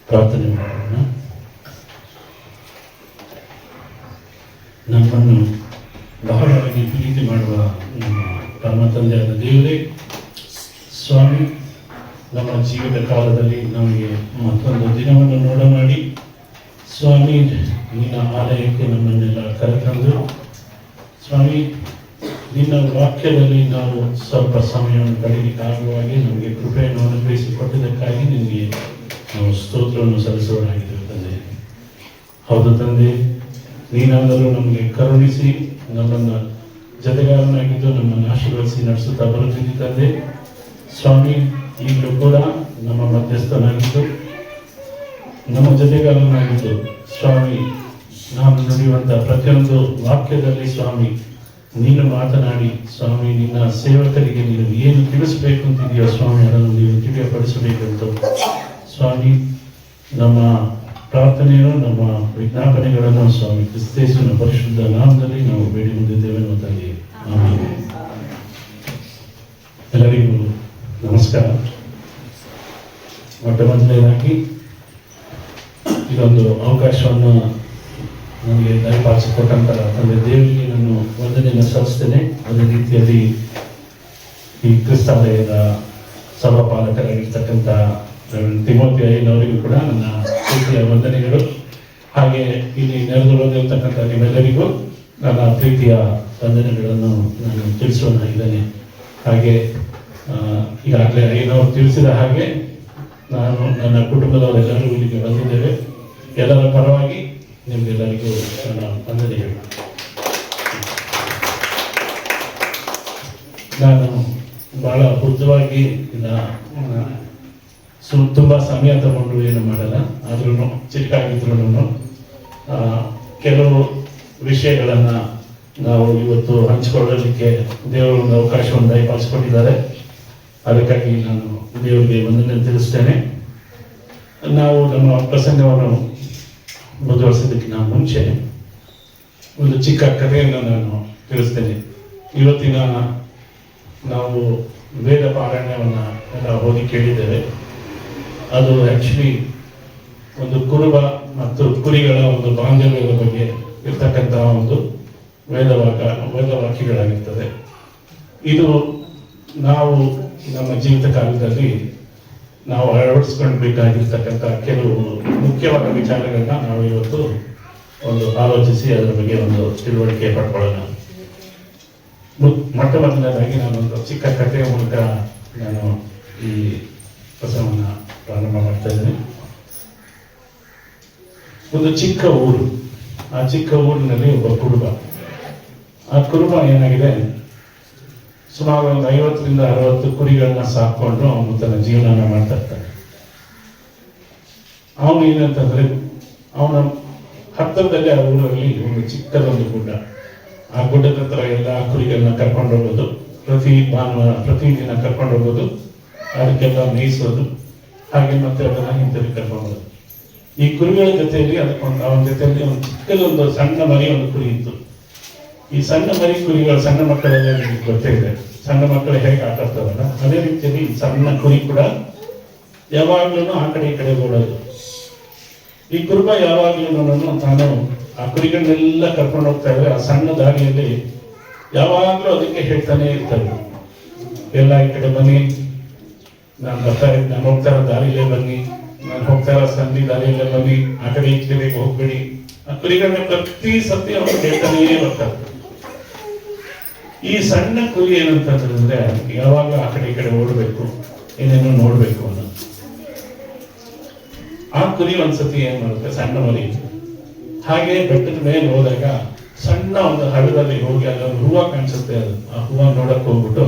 ಪ್ರಾರ್ಥನೆ ಮಾಡೋಣ. ನಮ್ಮನ್ನು ಬಹಳವಾಗಿ ಪ್ರೀತಿ ಮಾಡುವ ನಮ್ಮ ಪರಮ ತಂದೆಯಾದ ದೇವರೇ, ಸ್ವಾಮಿ, ನಮ್ಮ ಜೀವಿತ ಕಾಲದಲ್ಲಿ ನಮಗೆ ಮತ್ತೊಂದು ದಿನವನ್ನು ನೋಡ ಮಾಡಿ ಸ್ವಾಮಿ ನಿನ್ನ ಆಲಯಕ್ಕೆ ನಮ್ಮನ್ನೆಲ್ಲ ಕರೆತಂದು ಸ್ವಾಮಿ ನಿನ್ನ ವಾಕ್ಯದಲ್ಲಿ ನಾವು ಸ್ವಲ್ಪ ಸಮಯವನ್ನು ಕಳೀಲಿಕ್ಕಾಗುವಾಗೆ ನಮಗೆ ಕೃಪೆಯನ್ನು ಅನುಗ್ರಹಿಸಿಕೊಟ್ಟಿದ್ದಕ್ಕಾಗಿ ನಿನಗೆ ನಾವು ಸ್ತೋತ್ರವನ್ನು ಸಲ್ಲಿಸುವರಾಗಿದ್ದೇವೆ ತಂದೆ. ಹೌದು ತಂದೆ, ನೀನಾದರೂ ನಮಗೆ ಕರುಣಿಸಿ ನಮ್ಮನ್ನು ಜೊತೆಗಾರನಾಗಿದ್ದು ನಮ್ಮನ್ನು ಆಶೀರ್ವದಿಸಿ ನಡೆಸುತ್ತಾ ಬರುತ್ತಿದ್ದ ತಂದೆ. ಸ್ವಾಮಿ, ಈಗಲೂ ಕೂಡ ನಮ್ಮ ಮಧ್ಯಸ್ಥನಾಗಿದ್ದು ನಮ್ಮ ಜೊತೆಗಾರನಾಗಿದ್ದು ಸ್ವಾಮಿ, ನಾನು ನುಡಿಯುವಂಥ ಪ್ರತಿಯೊಂದು ವಾಕ್ಯದಲ್ಲಿ ಸ್ವಾಮಿ ನೀನು ಮಾತನಾಡಿ ಸ್ವಾಮಿ, ನಿನ್ನ ಸೇವಕರಿಗೆ ನೀನು ಏನು ತಿಳಿಸಬೇಕು ಅಂತಿದೆಯೋ ಸ್ವಾಮಿ ಅದನ್ನು ನೀವು ತಿಳಿಯಪಡಿಸಬೇಕೆಂದು ಸ್ವಾಮಿ ನಮ್ಮ ಪ್ರಾರ್ಥನೆಯನ್ನು ನಮ್ಮ ವಿಜ್ಞಾಪನೆಗಳನ್ನು ಸ್ವಾಮಿ ಕ್ರಿಸ್ತೇಸುವಿನ ಪರಿಶುದ್ಧ ನಾಮದಲ್ಲಿ ನಾವು ಬೇಡಿ ಹೊಂದಿದ್ದೇವೆ ತಂದೆ. ಎಲ್ಲರಿಗೂ ನಮಸ್ಕಾರ. ಮೊದಲನೇದಾಗಿ ಇದೊಂದು ಅವಕಾಶವನ್ನು ನನಗೆ ದಯಪಾಲಿಸಿಕೊಟ್ಟಂತ ತಂದೆ ದೇವರಿಗೆ ನಾನು ವಂದನೆಯನ್ನು ಸಲ್ಲಿಸ್ತೇನೆ. ಅದೇ ರೀತಿಯಲ್ಲಿ ಈ ಕ್ರಿಸ್ತಾಲಯದ ಸಭಾಪಾಲಕರಾಗಿರ್ತಕ್ಕಂಥ ತಿಮೋತಿ ಅಯ್ಯನವರಿಗೂ ಕೂಡ ನನ್ನ ಪ್ರೀತಿಯ ವಂದನೆಗಳು. ಹಾಗೆ ಇಲ್ಲಿ ನೆರೆದು ಬಂದಿರತಕ್ಕಂಥ ನಿಮ್ಮೆಲ್ಲರಿಗೂ ನನ್ನ ಪ್ರೀತಿಯ ವಂದನೆಗಳನ್ನು ನಾನು ತಿಳಿಸುವನಾಗಿದ್ದೇನೆ. ಹಾಗೆ ಈಗಾಗಲೇ ಅಯ್ಯನವರು ತಿಳಿಸಿದ ಹಾಗೆ ನಾನು ನನ್ನ ಕುಟುಂಬದವರೆಲ್ಲರೂ ಇಲ್ಲಿಗೆ ಬಂದಿದ್ದೇವೆ. ಎಲ್ಲರ ಪರವಾಗಿ ನಿಮಗೆಲ್ಲರಿಗೂ ನನ್ನ ವಂದನೆಗಳು. ನಾನು ಬಹಳ ಉದ್ದವಾಗಿ ತುಂಬ ಸಮಯ ತಗೊಂಡು ಏನು ಮಾಡಲ್ಲ, ಆದ್ರೂ ಚಿಕ್ಕಾಗಿದ್ರು ಕೆಲವು ವಿಷಯಗಳನ್ನು ನಾವು ಇವತ್ತು ಹಂಚಿಕೊಳ್ಳಲಿಕ್ಕೆ ದೇವರು ಒಂದು ಅವಕಾಶವನ್ನು ದಯಪಾಲಿಸಿಕೊಂಡಿದ್ದಾರೆ. ಅದಕ್ಕಾಗಿ ನಾನು ದೇವರಿಗೆ ವಂದನೆ ತಿಳಿಸ್ತೇನೆ. ನಾವು ನಮ್ಮ ಪ್ರಸಂಗವನ್ನು ಮುಂದುವರಿಸೋದಕ್ಕಿಂತ ಮುಂಚೆ ಒಂದು ಚಿಕ್ಕ ಕಥೆಯನ್ನು ನಾನು ತಿಳಿಸ್ತೇನೆ. ಇವತ್ತಿನ ನಾವು ವೇದ ಪಾರಾಯಣವನ್ನು ಎಲ್ಲ ಓದಿ ಕೇಳಿದ್ದೇವೆ. ಅದು ಆ್ಯಕ್ಚುಲಿ ಒಂದು ಕುರುಬ ಮತ್ತು ಕುರಿಗಳ ಒಂದು ಬಾಂಧವ್ಯದ ಬಗ್ಗೆ ಇರ್ತಕ್ಕಂತಹ ಒಂದು ವೇದವಾಕ್ಯಗಳಾಗಿರ್ತದೆ. ಇದು ನಾವು ನಮ್ಮ ಜೀವಿತ ಕಾಲದಲ್ಲಿ ನಾವು ಅಳವಡಿಸ್ಕೊಳ್ಬೇಕಾಗಿರ್ತಕ್ಕಂಥ ಕೆಲವು ಮುಖ್ಯವಾದ ವಿಚಾರಗಳನ್ನ ನಾವು ಇವತ್ತು ಒಂದು ಆಲೋಚಿಸಿ ಅದರ ಬಗ್ಗೆ ಒಂದು ತಿಳುವಳಿಕೆ ಪಡ್ಕೊಳ್ಳೋಣ. ಮೊದಲನೇದಾಗಿ ನಾನೊಂದು ಚಿಕ್ಕ ಕಥೆಯ ಮೂಲಕ ನಾನು ಈ ಪ್ರಸಂಗವನ್ನು ಪ್ರಾರಂಭ ಮಾಡ್ತಾ ಇದ್ದೇನೆ. ಒಂದು ಚಿಕ್ಕ ಊರು, ಆ ಚಿಕ್ಕ ಊರಿನಲ್ಲಿ ಒಬ್ಬ ಕುರುಬ. ಆ ಕುರುಬ ಏನಾಗಿದೆ, ಸುಮಾರು ಒಂದು 50ರಿಂದ 60 ಕುರಿಗಳನ್ನ ಸಾಕೊಂಡು ಅವನು ತನ್ನ ಜೀವನ ಮಾಡ್ತಾ ಇರ್ತಾನೆ. ಅವನು ಏನಂತಂದ್ರೆ, ಅವನ ಹತ್ತಿರದಲ್ಲಿ ಆ ಊರಲ್ಲಿ ಒಂದು ಚಿಕ್ಕದೊಂದು ಗುಡ್ಡ. ಆ ಗುಡ್ಡದ ಹತ್ರ ಎಲ್ಲ ಕುರಿಗಳನ್ನ ಕರ್ಕೊಂಡು ಹೋಗೋದು, ಪ್ರತಿದಿನ ಕರ್ಕೊಂಡು ಹೋಗೋದು, ಅದಕ್ಕೆಲ್ಲ ಮೇಯಿಸೋದು, ಹಾಗೆ ಮತ್ತೆ ಅದನ್ನ ಹಿಂತಿರುಗಿ ಕರ್ಕೊಂಡು ಹೋಗೋದು. ಈ ಕುರಿಗಳ ಜೊತೆಯಲ್ಲಿ ಅವನ ಜೊತೆಯಲ್ಲಿ ಒಂದು ಚಿಕ್ಕದೊಂದು ಸಣ್ಣ ಮರಿ ಒಂದು ಕುರಿ ಇತ್ತು. ಈ ಸಣ್ಣ ಮರಿ ಕುರಿಗಳು ಸಣ್ಣ ಮಕ್ಕಳೆಲ್ಲ ನಿಮಗೆ ಗೊತ್ತೇ ಇದೆ, ಸಣ್ಣ ಮಕ್ಕಳು ಹೇಗೆ ಆಟ ಆಡ್ತಾರಲ್ಲ ಅದೇ ರೀತಿಯಲ್ಲಿ ಸಣ್ಣ ಕುರಿ ಕೂಡ ಯಾವಾಗ್ಲೂ ಆ ಕಡೆ ಈ ಕಡೆ ಓಡೋದು. ಈ ಕುರುಬ ಯಾವಾಗ್ಲೂ ತಾನು ಆ ಕುರಿಗಳನ್ನೆಲ್ಲ ಕರ್ಕೊಂಡು ಹೋಗ್ತಾ ಇದ್ರೆ ಆ ಸಣ್ಣ ದಾರಿಯಲ್ಲಿ ಯಾವಾಗ್ಲೂ ಅದಕ್ಕೆ ಹೇಳ್ತಾನೆ ಇರ್ತಾರೆ, ಎಲ್ಲ ಈ ಕಡೆ ಬನ್ನಿ, ನಾನು ಹೋಗ್ತಾ ಇರೋ ದಾರಿಯಲ್ಲೇ ಬನ್ನಿ, ನಾನು ಹೋಗ್ತಾ ಇರೋ ಸಂಧಿ ದಾರಿಯಲ್ಲೇ ಬನ್ನಿ, ಆ ಕಡೆ ಈ ಕಡೆ ಹೋಗ್ಬೇಡಿ. ಆ ಕುರಿಗಳನ್ನ ಪ್ರತಿ ಸತಿ ಅವ್ರು ಹೇಳ್ತಾನೇ ಬರ್ತಾರೆ. ಈ ಸಣ್ಣ ಕುರಿ ಏನಂತಂದ್ರೆ ಯಾವಾಗ ಆ ಕಡೆ ಈ ಕಡೆ ಓಡಬೇಕು, ಏನೇನೋ ನೋಡ್ಬೇಕು ಅನ್ನೋ. ಆ ಕುರಿ ಒಂದ್ಸತಿ ಏನ್ ಮಾಡುತ್ತೆ, ಸಣ್ಣ ಮರಿ ಹಾಗೆ ಬೆಟ್ಟದ ಮೇಲೆ ಹೋದಾಗ ಸಣ್ಣ ಒಂದು ಹಳ್ಳದಲ್ಲಿ ಹೋಗಿ ಅಲ್ಲೊಂದು ಹೂವು ಕಾಣಿಸುತ್ತೆ. ಅದು ಆ ಹೂವು ನೋಡಕ್ ಹೋಗ್ಬಿಟ್ಟು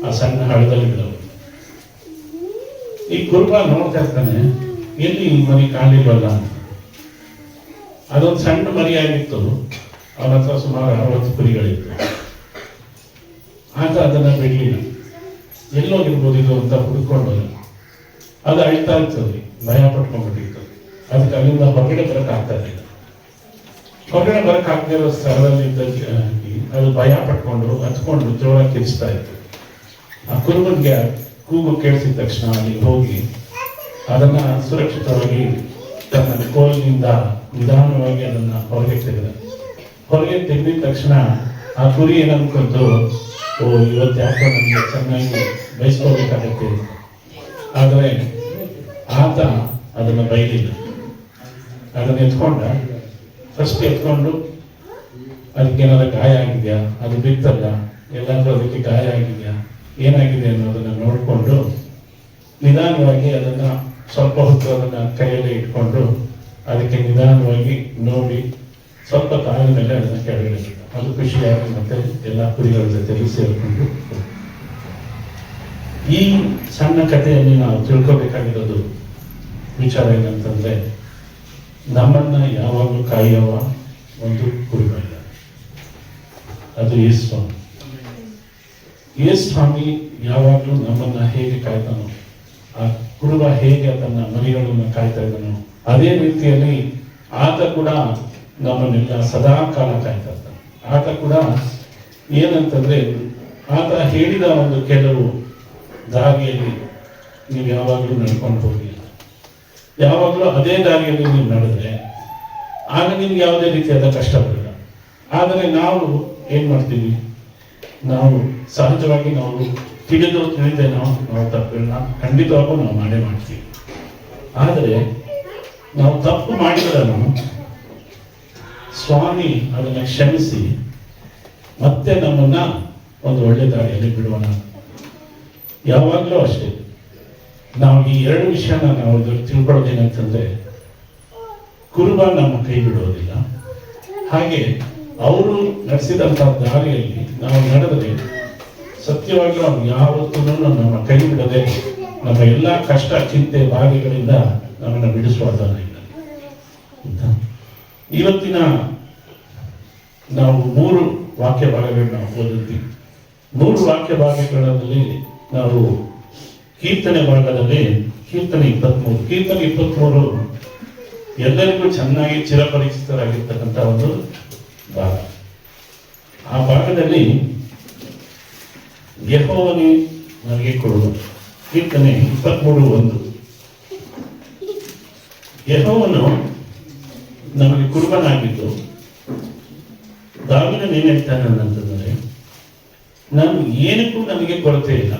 ಆ ಸಣ್ಣ ಹಳ್ಳದಲ್ಲಿ ಬಿಡೋದು. ಈ ಕುರುಬ ನೋಡ್ತಾ ಇರ್ತಾನೆ, ಎಲ್ಲಿ ಈ ಮರಿ ಕಾಣಿಲ್ವಲ್ಲ ಅಂತ. ಅದೊಂದು ಸಣ್ಣ ಮರಿಯಾಗಿತ್ತು, ಅವನ ಹತ್ರ ಸುಮಾರು 60 ಕುರಿಗಳಿತ್ತು. ಆತ ಅದನ್ನ ಬಿಡ್ಲಿಲ್ಲ, ಎಲ್ಲೋಗಿರ್ಬೋದು ಇದು ಅಂತ ಹುಡ್ಕೊಂಡು ಅದು ಅಳ್ತಾ ಇರ್ತದೆ, ಭಯ ಪಟ್ಕೊಂಡ್ಬಿಟ್ಟಿತ್ತು. ಅದಕ್ಕೆ ಅಲ್ಲಿಂದ ಹೊರಗಡೆ ಬರಕ್ ಆಗ್ತಾ ಇರಲಿಲ್ಲ. ಹೊರಗಡೆ ಬರಕ್ ಆಗದೆ ಇರೋ ಸ್ಥಳದಲ್ಲಿ ಅದು ಭಯ ಪಟ್ಕೊಂಡು ಹತ್ಕೊಂಡು ಜೋರ ಕಿರಿಸ್ತಾ ಇತ್ತು. ಆ ಕುರುಬನ್ಗೆ ಕೂಗು ಕೇಳಿಸಿದ ತಕ್ಷಣ ಅಲ್ಲಿ ಹೋಗಿ ಅದನ್ನ ಸುರಕ್ಷಿತವಾಗಿ ತನ್ನ ಕೋಲಿನಿಂದ ನಿಧಾನವಾಗಿ ಅದನ್ನ ಹೊರಗೆ ತೆಗೆದಿದ ತಕ್ಷಣ ಆ ಕುರಿ ಏನನ್ಕೊಂತು, ಓ ಇವತ್ತು ಯಾಕೋ ನಮಗೆ ಚೆನ್ನಾಗಿ ಬಯಸ್ಕೋಬೇಕಾಗತ್ತೆ. ಆದರೆ ಆತ ಅದನ್ನ ಬೈಲಿಲ್ಲ. ಅದನ್ನ ಎತ್ಕೊಂಡು ಅದಕ್ಕೇನಾದ್ರು ಗಾಯ ಆಗಿದೆಯಾ, ಅದು ಬಿತ್ತಲ್ಲ, ಎಲ್ಲಾದ್ರೂ ಅದಕ್ಕೆ ಗಾಯ ಆಗಿದೆಯಾ, ಏನಾಗಿದೆ ಅನ್ನೋದನ್ನ ನೋಡಿಕೊಂಡು ನಿಧಾನವಾಗಿ ಅದನ್ನ ಸ್ವಲ್ಪ ಹೊತ್ತು ಅದನ್ನ ಕೈಯಲ್ಲಿ ಇಟ್ಕೊಂಡು ಅದಕ್ಕೆ ನಿಧಾನವಾಗಿ ನೋಡಿ ಸ್ವಲ್ಪ ತಾಳಿನ ಮೇಲೆ ಅದನ್ನ ಕೆಳಗಡೆ ಅದು ಖುಷಿಯಾಗಿ ಮತ್ತೆ ಎಲ್ಲ ಕುರಿಗಳ ಜೊತೆಗೆ ಸೇರಿಕೊಂಡು. ಈ ಸಣ್ಣ ಕಥೆಯಲ್ಲಿ ನಾವು ತಿಳ್ಕೊಬೇಕಾಗಿರೋದು ವಿಚಾರ ಏನಂತಂದ್ರೆ, ನಮ್ಮನ್ನ ಯಾವಾಗಲೂ ಕಾಯುವ ಒಂದು ಕುರುಬ ಇಲ್ಲ, ಅದು ಯೇಸು ಸ್ವಾಮಿ. ಯೇಸು ಸ್ವಾಮಿ ಯಾವಾಗಲೂ ನಮ್ಮನ್ನ ಹೇಗೆ ಕಾಯ್ತಾನೋ, ಆ ಕುರುಬ ಹೇಗೆ ತನ್ನ ಮರಿಗಳನ್ನು ಕಾಯ್ತಾ ಇದ್ದಾನೋ, ಅದೇ ರೀತಿಯಲ್ಲಿ ಆತ ಕೂಡ ನಮ್ಮನ್ನೆಲ್ಲ ಸದಾ ಕಾಲ ಕಾಯ್ತಾ ಇದ್ದಾನೆ. ಆತ ಕೂಡ ಏನಂತಂದ್ರೆ, ಆತ ಹೇಳಿದ ಒಂದು ಕೆಲವು ದಾರಿಯಲ್ಲಿ ನೀವು ಯಾವಾಗಲೂ ನಡ್ಕೊಂಡು ಹೋಗಿ, ಯಾವಾಗಲೂ ಅದೇ ದಾರಿಯಲ್ಲಿ ನೀವು ನಡೆದ್ರೆ ಆಗ ನಿಮ್ಗೆ ಯಾವುದೇ ರೀತಿಯಾದ ಕಷ್ಟ ಬರಲ್ಲ. ಆದರೆ ನಾವು ಏನ್ ಮಾಡ್ತೀವಿ, ನಾವು ಸಹಜವಾಗಿ ನಾವು ತಿಳಿದೇ ನಾವು ತಪ್ಪುಗಳನ್ನ ಖಂಡಿತವಾಗೂ ನಾವು ಮಾಡೇ ಮಾಡ್ತೀವಿ. ಆದರೆ ನಾವು ತಪ್ಪು ಮಾಡಿದ್ರೂ ಸ್ವಾಮಿ ಅದನ್ನ ಕ್ಷಮಿಸಿ ಮತ್ತೆ ನಮ್ಮನ್ನ ಒಂದು ಒಳ್ಳೆ ದಾರಿಯಲ್ಲಿ ಬಿಡುವಣ. ಯಾವಾಗಲೂ ಅಷ್ಟೇ, ನಾವು ಈ ಎರಡು ವಿಷಯನ ನಾವು ತಿಳ್ಕೊಳ್ಳೋದೇನಂತಂದ್ರೆ, ಕುರುಬ ನಮ್ಮ ಕೈ ಬಿಡೋದಿಲ್ಲ, ಹಾಗೆ ಅವರು ನಡೆಸಿದಂತಹ ದಾರಿಯಲ್ಲಿ ನಾವು ನಡೆದರೆ ಸತ್ಯವಾಗ್ಲೂ ಅವ್ರು ಯಾವತ್ತೂ ನಮ್ಮ ಕೈ ಬಿಡದೆ ನಮ್ಮ ಎಲ್ಲ ಕಷ್ಟ ಚಿಂತೆ ಬಾಧೆಗಳಿಂದ ನಮ್ಮನ್ನು ಬಿಡಿಸುವುದಲ್ಲ. ಇವತ್ತಿನ ನಾವು 3 ವಾಕ್ಯ ಭಾಗಗಳನ್ನ ಓದಿದ್ವಿ. 3 ವಾಕ್ಯ ಭಾಗಗಳಲ್ಲಿ ನಾವು ಕೀರ್ತನೆ ಭಾಗದಲ್ಲಿ ಕೀರ್ತನೆ 23 ಎಲ್ಲರಿಗೂ ಚೆನ್ನಾಗಿ ಚಿರಪರಿಚಿತರಾಗಿರ್ತಕ್ಕಂಥ ಒಂದು ಭಾಗ. ಆ ಭಾಗದಲ್ಲಿ ಯೆಹೋವನೇ ನನಗೆ ಕೊಡುವ, ಕೀರ್ತನೆ 23:1. ಯೆಹೋವನು ನಮಗೆ ಕುರುಬನಾಗಿದ್ದು ದಾವೀದನು ಏನ್ ಹೇಳ್ತಾನೆ ಅಂತಂದ್ರೆ, ನಾನು ಏನಕ್ಕೂ ನನಗೆ ಕೊರತೆ ಇಲ್ಲ,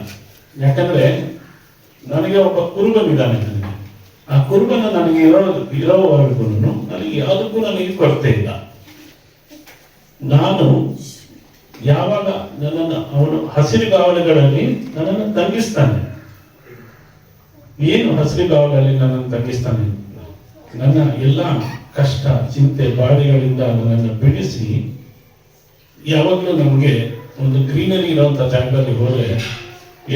ಯಾಕಂದ್ರೆ ನನಗೆ ಒಬ್ಬ ಕುರುಬನಿದ್ದಾನೆ. ನನಗೆ ಆ ಕುರುಬನ ನನಗೆ ಇರೋವರೆಗೂ ನನಗೆ ಯಾವುದಕ್ಕೂ ನನಗೆ ಕೊರತೆ ಇಲ್ಲ. ನಾನು ಯಾವಾಗ ನನ್ನನ್ನು ಅವನು ಹಸಿರುಗಾವಲುಗಳಲ್ಲಿ ನನ್ನನ್ನು ತಂಗಿಸ್ತಾನೆ. ಏನು ಹಸಿರುಗಾವಲಲ್ಲಿ ನನ್ನನ್ನು ತಂಗಿಸ್ತಾನೆ? ನನ್ನ ಎಲ್ಲ ಕಷ್ಟ ಚಿಂತೆ ಬಾಧೆಗಳಿಂದ ನನ್ನನ್ನು ಬಿಡಿಸಿ ಯಾವಾಗಲೂ ನಮಗೆ ಒಂದು ಗ್ರೀನರಿ ಇರುವಂತ ಜಾಗದಲ್ಲಿ ಹೋದ್ರೆ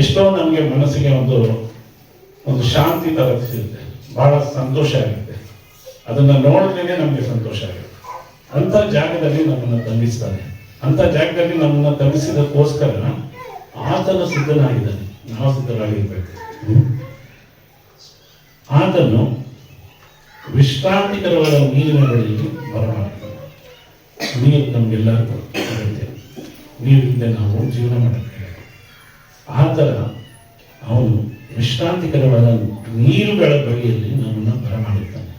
ಎಷ್ಟೋ ನಮಗೆ ಮನಸ್ಸಿಗೆ ಒಂದು ಶಾಂತಿ ತರ ಸಿಗುತ್ತೆ, ಬಹಳ ಸಂತೋಷ ಆಗುತ್ತೆ. ಅದನ್ನ ನೋಡಿದ್ರೆ ನಮಗೆ ಸಂತೋಷ ಆಗುತ್ತೆ. ಅಂತ ಜಾಗದಲ್ಲಿ ನಮ್ಮನ್ನು ತಂಗಿಸ್ತಾನೆ. ಅಂತ ಜಾಗದಲ್ಲಿ ನಮ್ಮನ್ನ ತಂಗಿಸಿದಕ್ಕೋಸ್ಕರ ಆತನು ಸಿದ್ಧನಾಗಿದ್ದಾನೆ, ನಾವು ಸಿದ್ಧರಾಗಿರ್ಬೇಕು. ಆತನು ವಿಶ್ರಾಂತಿಕರವಾದ ನೀರಿನ ಬಳಿಯಲ್ಲಿ ಬರಮಾಡ್ತಾನೆ. ನೀರು ನಮ್ಗೆಲ್ಲರಿಗೂ ಅಗತ್ಯ, ನೀರಿಲ್ಲದೆ ನಾವು ಜೀವನ ಮಾಡಬೇಕು. ಆ ಥರ ಅವನು ವಿಶ್ರಾಂತಿಕರವಾದ ನೀರುಗಳ ಬಳಿಯಲ್ಲಿ ನಮ್ಮನ್ನು ಬರಮಾಡುತ್ತಾನೆ.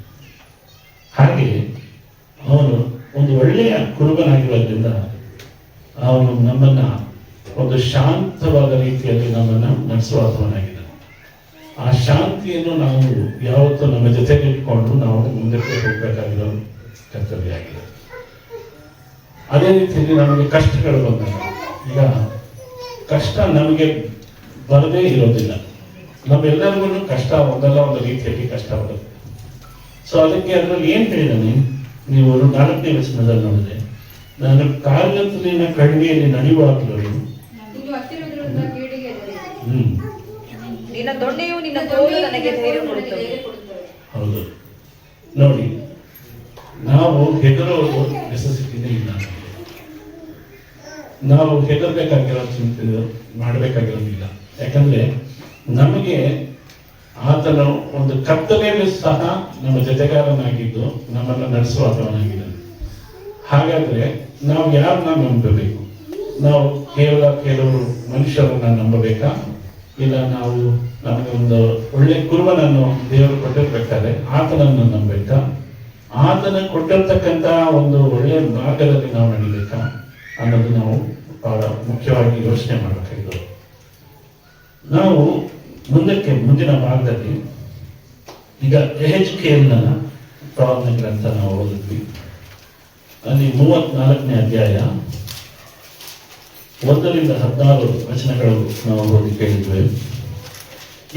ಹಾಗೆ ಅವನು ಒಂದು ಒಳ್ಳೆಯ ಕುರುಬನಾಗಿರೋದ್ರಿಂದ ಅವನು ನಮ್ಮನ್ನ ಒಂದು ಶಾಂತವಾದ ರೀತಿಯಲ್ಲಿ ನಮ್ಮನ್ನ ನಡೆಸುವಾತವನಾಗಿದ್ದಾನೆ. ಆ ಶಾಂತಿಯನ್ನು ನಾವು ಯಾವತ್ತೂ ನಮ್ಮ ಜೊತೆಗೆ ಇಟ್ಕೊಂಡು ನಾವು ಮುಂದಕ್ಕೆ ಹೋಗ್ಬೇಕಾಗಿರೋ ಕರ್ತವ್ಯ ಆಗಿದೆ. ಅದೇ ರೀತಿಯಲ್ಲಿ ನಮಗೆ ಕಷ್ಟಗಳು ಬಂದಾಗ, ಈಗ ಕಷ್ಟ ನಮಗೆ ಬರದೇ ಇರೋದಿಲ್ಲ, ನಮ್ಮೆಲ್ಲರಿಗೂ ಕಷ್ಟ ಒಂದಲ್ಲ ಒಂದು ರೀತಿಯಲ್ಲಿ ಕಷ್ಟ ಬರುತ್ತೆ. ಸೊ ಅದಕ್ಕೆ ಅದರಲ್ಲಿ ಏನ್ ಹೇಳಿದಾನೆ, ನೀವು 4ನೇ ವಚನದಲ್ಲಿ ನೋಡಿದ್ರೆ, ನಾನು ಕಾರ್ಯತಲಿನ ಕಣಿವೆಯಲ್ಲಿ ನಡೆಯುವಾಗಲೂ ನಿನ್ನ ದೊಣ್ಣೆಯು ನಿನ್ನ ತೋಳು ನನಗೆ ಧೈರ್ಯ ಕೊಡುತ್ತದೆ. ಹೌದು ನೋಡಿ, ನಾವು ಹೆದರೋದು ನೆಸೆಸಿಟಿನೇ ಇಲ್ಲ. ನಾವು ಹೆದರ್ಬೇಕಾಗಿರೋ ಚಿಂತೆ ಮಾಡಬೇಕಾಗಿರೋದಿಲ್ಲ. ಯಾಕಂದ್ರೆ ನಮಗೆ ಆತನು ಒಂದು ಕರ್ತವ್ಯಲ್ಲೂ ಸಹ ನಮ್ಮ ಜೊತೆಗಾರನಾಗಿದ್ದು ನಮ್ಮನ್ನು ನಡೆಸುವಾತವನಾಗಿದ್ದಾನೆ. ಹಾಗಾದ್ರೆ ನಾವು ಯಾರನ್ನ ನಂಬಬೇಕು? ನಾವು ಕೆಲವರು ಮನುಷ್ಯರನ್ನ ನಂಬಬೇಕಾ, ಇಲ್ಲ ನಾವು ನಮಗೆ ಒಂದು ಒಳ್ಳೆ ಕುರುಬನನ್ನು ದೇವರು ಕೊಟ್ಟಿರ್ಬೇಕಾದ್ರೆ ಆತನನ್ನು ನಂಬಬೇಕಾ, ಆತನ ಕೊಟ್ಟಿರ್ತಕ್ಕಂಥ ಒಂದು ಒಳ್ಳೆ ಮಾರ್ಗದಲ್ಲಿ ನಾವು ನಡಿಬೇಕಾ ಅನ್ನೋದು ನಾವು ಬಹಳ ಮುಖ್ಯವಾಗಿ ಯೋಚನೆ ಮಾಡಬೇಕಾಗಿದ್ದು. ನಾವು ಮುಂದಿನ ಭಾಗದಲ್ಲಿ ಈಗ ಎಹೆಜ್ಕೇಲನ ಪ್ರವಾದನೆ ಗ್ರಂಥ ನಾವು ಓದಿದ್ವಿ. ಅಲ್ಲಿ 34ನೇ ಅಧ್ಯಾಯ 1ರಿಂದ 16 ವಚನಗಳು ನಾವು ಓದಿ ಕೇಳಿದ್ವಿ.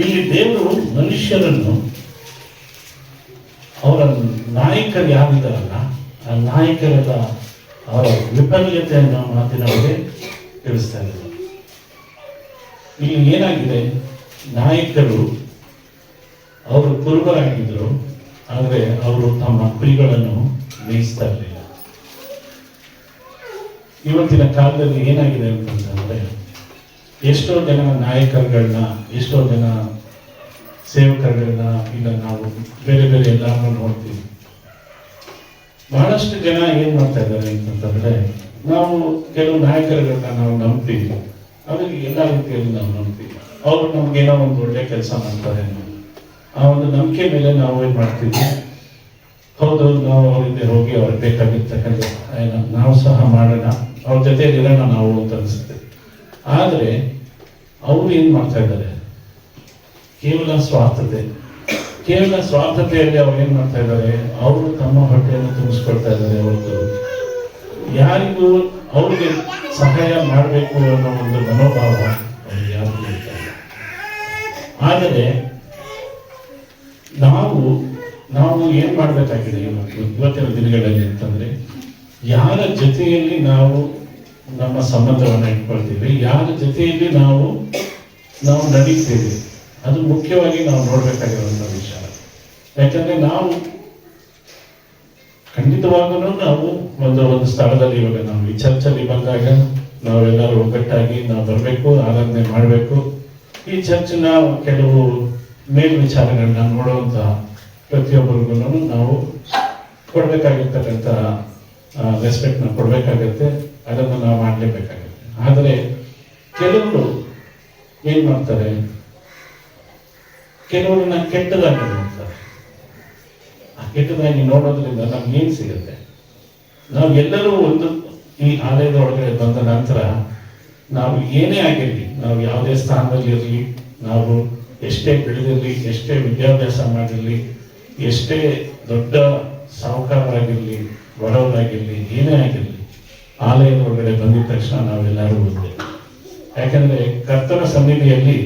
ಇಲ್ಲಿ ದೇವರು ಮನುಷ್ಯರನ್ನು ಅವರ ನಾಯಕರು ಯಾರಿದ್ದಾರಲ್ಲ ಆ ನಾಯಕರ ಅವರ ವಿಫಲ್ಯತೆಯನ್ನು ಮಾತಿನವರಿಗೆ ತಿಳಿಸ್ತಾ ಇದ್ದಾರೆ. ಇಲ್ಲಿ ಏನಾಗಿದೆ, ನಾಯಕರು ಅವರು ಕುರುಬರಾಗಿದ್ದರು, ಆದರೆ ಅವರು ತಮ್ಮ ಕುರಿಗಳನ್ನು ಮೇಯಿಸ್ತಾ ಇರಲಿಲ್ಲ. ಇವತ್ತಿನ ಕಾಲದಲ್ಲಿ ಏನಾಗಿದೆ ಅಂತಂದ್ರೆ, ಎಷ್ಟೋ ಜನ ನಾಯಕರುಗಳನ್ನ, ಎಷ್ಟೋ ಜನ ಸೇವಕರುಗಳನ್ನ, ಇಲ್ಲ ನಾವು ಬೇರೆ ಬೇರೆ ಎಲ್ಲಾರನ್ನೂ ನೋಡ್ತೀವಿ. ಬಹಳಷ್ಟು ಜನ ಏನ್ ಮಾಡ್ತಾ ಇದ್ದಾರೆ ಅಂತಂದ್ರೆ, ನಾವು ಕೆಲವು ನಾಯಕರುಗಳನ್ನ ನಾವು ನಂಬ್ತೀವಿ, ಅವ್ರಿಗೆ ಎಲ್ಲ ರೀತಿಯಲ್ಲಿ ನಾವು ನಂಬ್ತೀವಿ. ಅವರು ನಮ್ಗೇನೋ ಒಂದು ಒಳ್ಳೆ ಕೆಲಸ ಮಾಡ್ತಾರೆ, ಆ ಒಂದು ನಂಬಿಕೆ ಮೇಲೆ ನಾವು ಏನ್ ಮಾಡ್ತೀವಿ, ಹೌದು ನಾವು ಅವ್ರ ಹಿಂದೆ ಹೋಗಿ ಅವ್ರಿಗೆ ಬೇಕಾಗಿರ್ತಕ್ಕಂಥ ನಾವು ಸಹ ಮಾಡೋಣ, ಅವ್ರ ಜೊತೆ ಇರೋಣ ನಾವು ಅಂತ ಅನಿಸುತ್ತೆ. ಆದರೆ ಅವರು ಏನ್ ಮಾಡ್ತಾ ಇದ್ದಾರೆ, ಕೇವಲ ಸ್ವಾರ್ಥತೆಯಲ್ಲಿ ಅವ್ರು ಏನ್ ಮಾಡ್ತಾ ಇದ್ದಾರೆ, ಅವರು ತಮ್ಮ ಹೊಟ್ಟೆಯನ್ನು ತುಂಬಿಸ್ಕೊಳ್ತಾ ಇದ್ದಾರೆ ಹೊರತು ಯಾರಿಗೂ ಅವ್ರಿಗೆ ಸಹಾಯ ಮಾಡಬೇಕು ಅನ್ನೋ ಒಂದು ಮನೋಭಾವ ಅವ್ರಿಗೆ ಯಾರಿಗೂ ಇರ್ತಾ ಇಲ್ಲ. ಆದರೆ ನಾವು ಏನ್ ಮಾಡ್ಬೇಕಾಗಿದೆ ಇವತ್ತಿನ ದಿನಗಳಲ್ಲಿ ಅಂತಂದ್ರೆ, ಯಾರ ಜೊತೆಯಲ್ಲಿ ನಾವು ನಮ್ಮ ಸಂಬಂಧವನ್ನ ಇಟ್ಕೊಳ್ತೀವಿ, ಯಾರ ಜೊತೆಯಲ್ಲಿ ನಾವು ನಡೀತೀವಿ, ಅದು ಮುಖ್ಯವಾಗಿ ನಾವು ನೋಡ್ಬೇಕಾಗಿರುವಂತ ವಿಚಾರ. ಯಾಕಂದ್ರೆ ನಾವು ಖಂಡಿತವಾಗೂ ನಾವು ಒಂದು ಸ್ಥಳದಲ್ಲಿ, ಇವಾಗ ನಾವು ಈ ಚರ್ಚಲ್ಲಿ ಬಂದಾಗ ನಾವೆಲ್ಲರೂ ಒಗ್ಗಟ್ಟಾಗಿ ನಾವು ಬರಬೇಕು, ಆರಾಧನೆ ಮಾಡಬೇಕು. ಈ ಚರ್ಚಿನ ಕೆಲವು ಮೇಲ್ವಿಚಾರಗಳನ್ನ ನೋಡುವಂತ ಪ್ರತಿಯೊಬ್ಬರಿಗೂ ನಾವು ಕೊಡ್ಬೇಕಾಗಿರ್ತಕ್ಕಂಥ ರೆಸ್ಪೆಕ್ಟ್ ನ ಕೊಡ್ಬೇಕಾಗತ್ತೆ, ಅದನ್ನು ನಾವು ಮಾಡಲೇಬೇಕಾಗುತ್ತೆ. ಆದರೆ ಕೆಲವರು ಏನ್ ಮಾಡ್ತಾರೆ, ಕೆಲವರನ್ನ ಕೆಟ್ಟದಾಗಿ ನೋಡ್ತಾರೆ. ಆ ಕೆಟ್ಟದಾಗಿ ನೋಡೋದ್ರಿಂದ ನಮ್ಗೆ ಏನ್ ಸಿಗುತ್ತೆ, ನಾವು ಎಲ್ಲರೂ ಒಂದು ಈ ಆಲಯದ ಒಳಗಡೆ ಬಂದ ನಂತರ ನಾವು ಏನೇ ಆಗಿರ್ಲಿ, ನಾವು ಯಾವುದೇ ಸ್ಥಾನದಲ್ಲಿ ಇರಲಿ, ನಾವು ಎಷ್ಟೇ ಬೆಳೆದಿರಲಿ, ಎಷ್ಟೇ ವಿದ್ಯಾಭ್ಯಾಸ ಮಾಡಿರ್ಲಿ, ಎಷ್ಟೇ ದೊಡ್ಡ ಸಾಹುಕಾರರಾಗಿರ್ಲಿ, ಬಡವರಾಗಿರ್ಲಿ, ಏನೇ ಆಗಿರ್ಲಿ, ಆಲಯದ ಒಳಗಡೆ ಬಂದಿದ ತಕ್ಷಣ ನಾವೆಲ್ಲರೂ ಒಂದೇ. ಯಾಕಂದ್ರೆ ಕರ್ತನ ಸನ್ನಿಧಿಯಲ್ಲಿ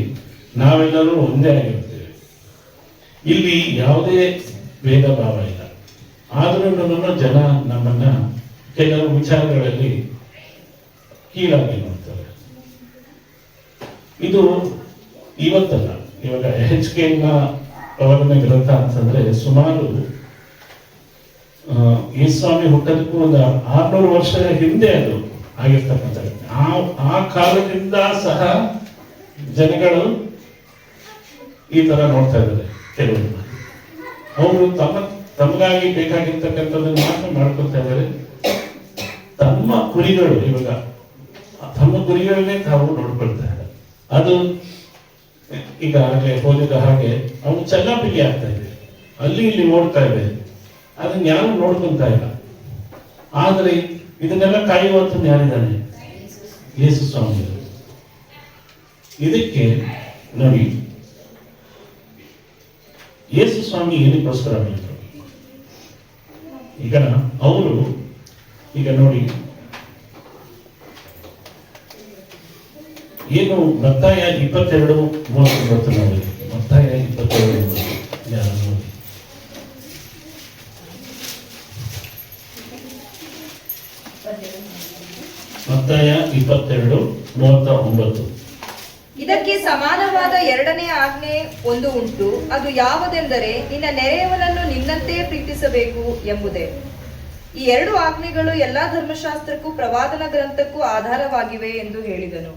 ನಾವೆಲ್ಲರೂ ಒಂದೇ ಆಗಿರ್ತೇವೆ. ಇಲ್ಲಿ ಯಾವುದೇ ಭೇದ ಭಾವ ಇಲ್ಲ. ಆದ್ರೂ ಜನ ನಮ್ಮನ್ನ ಕೆಲವು ವಿಚಾರಗಳಲ್ಲಿ ಕೀಳಾಗಿ ನೋಡ್ತಾರೆ. ಇದು ಇವತ್ತಲ್ಲ, ಇವಾಗ ಎಹೆಜ್ಕೇಲನ ಪ್ರವಾದನೆ ಗ್ರಂಥ ಅಂತಂದ್ರೆ ಸುಮಾರು ಯೇಸುಸ್ವಾಮಿ ಹುಟ್ಟೋದಕ್ಕೂ ಒಂದು 600 ವರ್ಷದ ಹಿಂದೆ ಅದು ಆಗಿರ್ತಕ್ಕಂಥ. ಆ ಕಾಲದಿಂದ ಸಹ ಜನಗಳು ಈ ತರ ನೋಡ್ತಾ ಇದ್ದಾರೆ. ಕೆಲವರು ಅವರು ತಮಗಾಗಿ ಬೇಕಾಗಿರ್ತಕ್ಕಂಥದ್ದನ್ನು ಮಾತ್ರ ಮಾಡ್ಕೊಳ್ತಾ ಇದ್ದಾರೆ. ತಮ್ಮ ಕುರಿಗಳು ಇವಾಗ ತಮ್ಮ ಕುರಿಗಳನ್ನೇ ತಾವು ನೋಡ್ಕೊಳ್ತಾ ಇದ್ದಾರೆ. ಅದು ಈಗಾಗಲೇ ಹೋಲಿದ ಹಾಗೆ ಅವನು ಚಲ್ಲಾಪಿಲ್ಲಿ ಆಗ್ತಾ ಇದೆ, ಅಲ್ಲಿ ಇಲ್ಲಿ ನೋಡ್ತಾ ಇದೆ, ಅದನ್ನ ಯಾರು ನೋಡ್ಕೊಂತ ಇಲ್ಲ. ಆದ್ರೆ ಇದನ್ನೆಲ್ಲ ಕಾಯುವಂಥದ್ದು ಯಾರಿದ್ದಾನೆ? ಯೇಸು ಸ್ವಾಮಿ. ಇದಕ್ಕೆ ನೋಡಿ, ಯೇಸು ಸ್ವಾಮಿ ಏನಕ್ಕೋಸ್ಕರ ಬಂದರು? ಈಗ ಅವರು ಈಗ ನೋಡಿ, ಏನು ಮತ್ತಾಯ 22:39 ನೋಡಿ, ಮತ್ತಾಯ 22:39 ಯಾರು ನೋಡಿ. ಮತ್ತಾಯ 22:39. ಇದಕ್ಕೆ ಸಮಾನವಾದ ಎರಡನೇ ಆಜ್ಞೆ ಒಂದು ಉಂಟು, ಅದು ಯಾವುದೆಂದರೆ ನಿನ್ನ ನೆರೆಯವನನ್ನು ನಿನ್ನಂತೆ ಪ್ರೀತಿಸಬೇಕು ಎಂಬುದೇ. ಈ ಎರಡು ಆಜ್ಞೆಗಳು ಎಲ್ಲಾ ಧರ್ಮಶಾಸ್ತ್ರಕ್ಕೂ ಪ್ರವಾದನ ಗ್ರಂಥಕ್ಕೂ ಆಧಾರವಾಗಿವೆ ಎಂದು ಹೇಳಿದನು.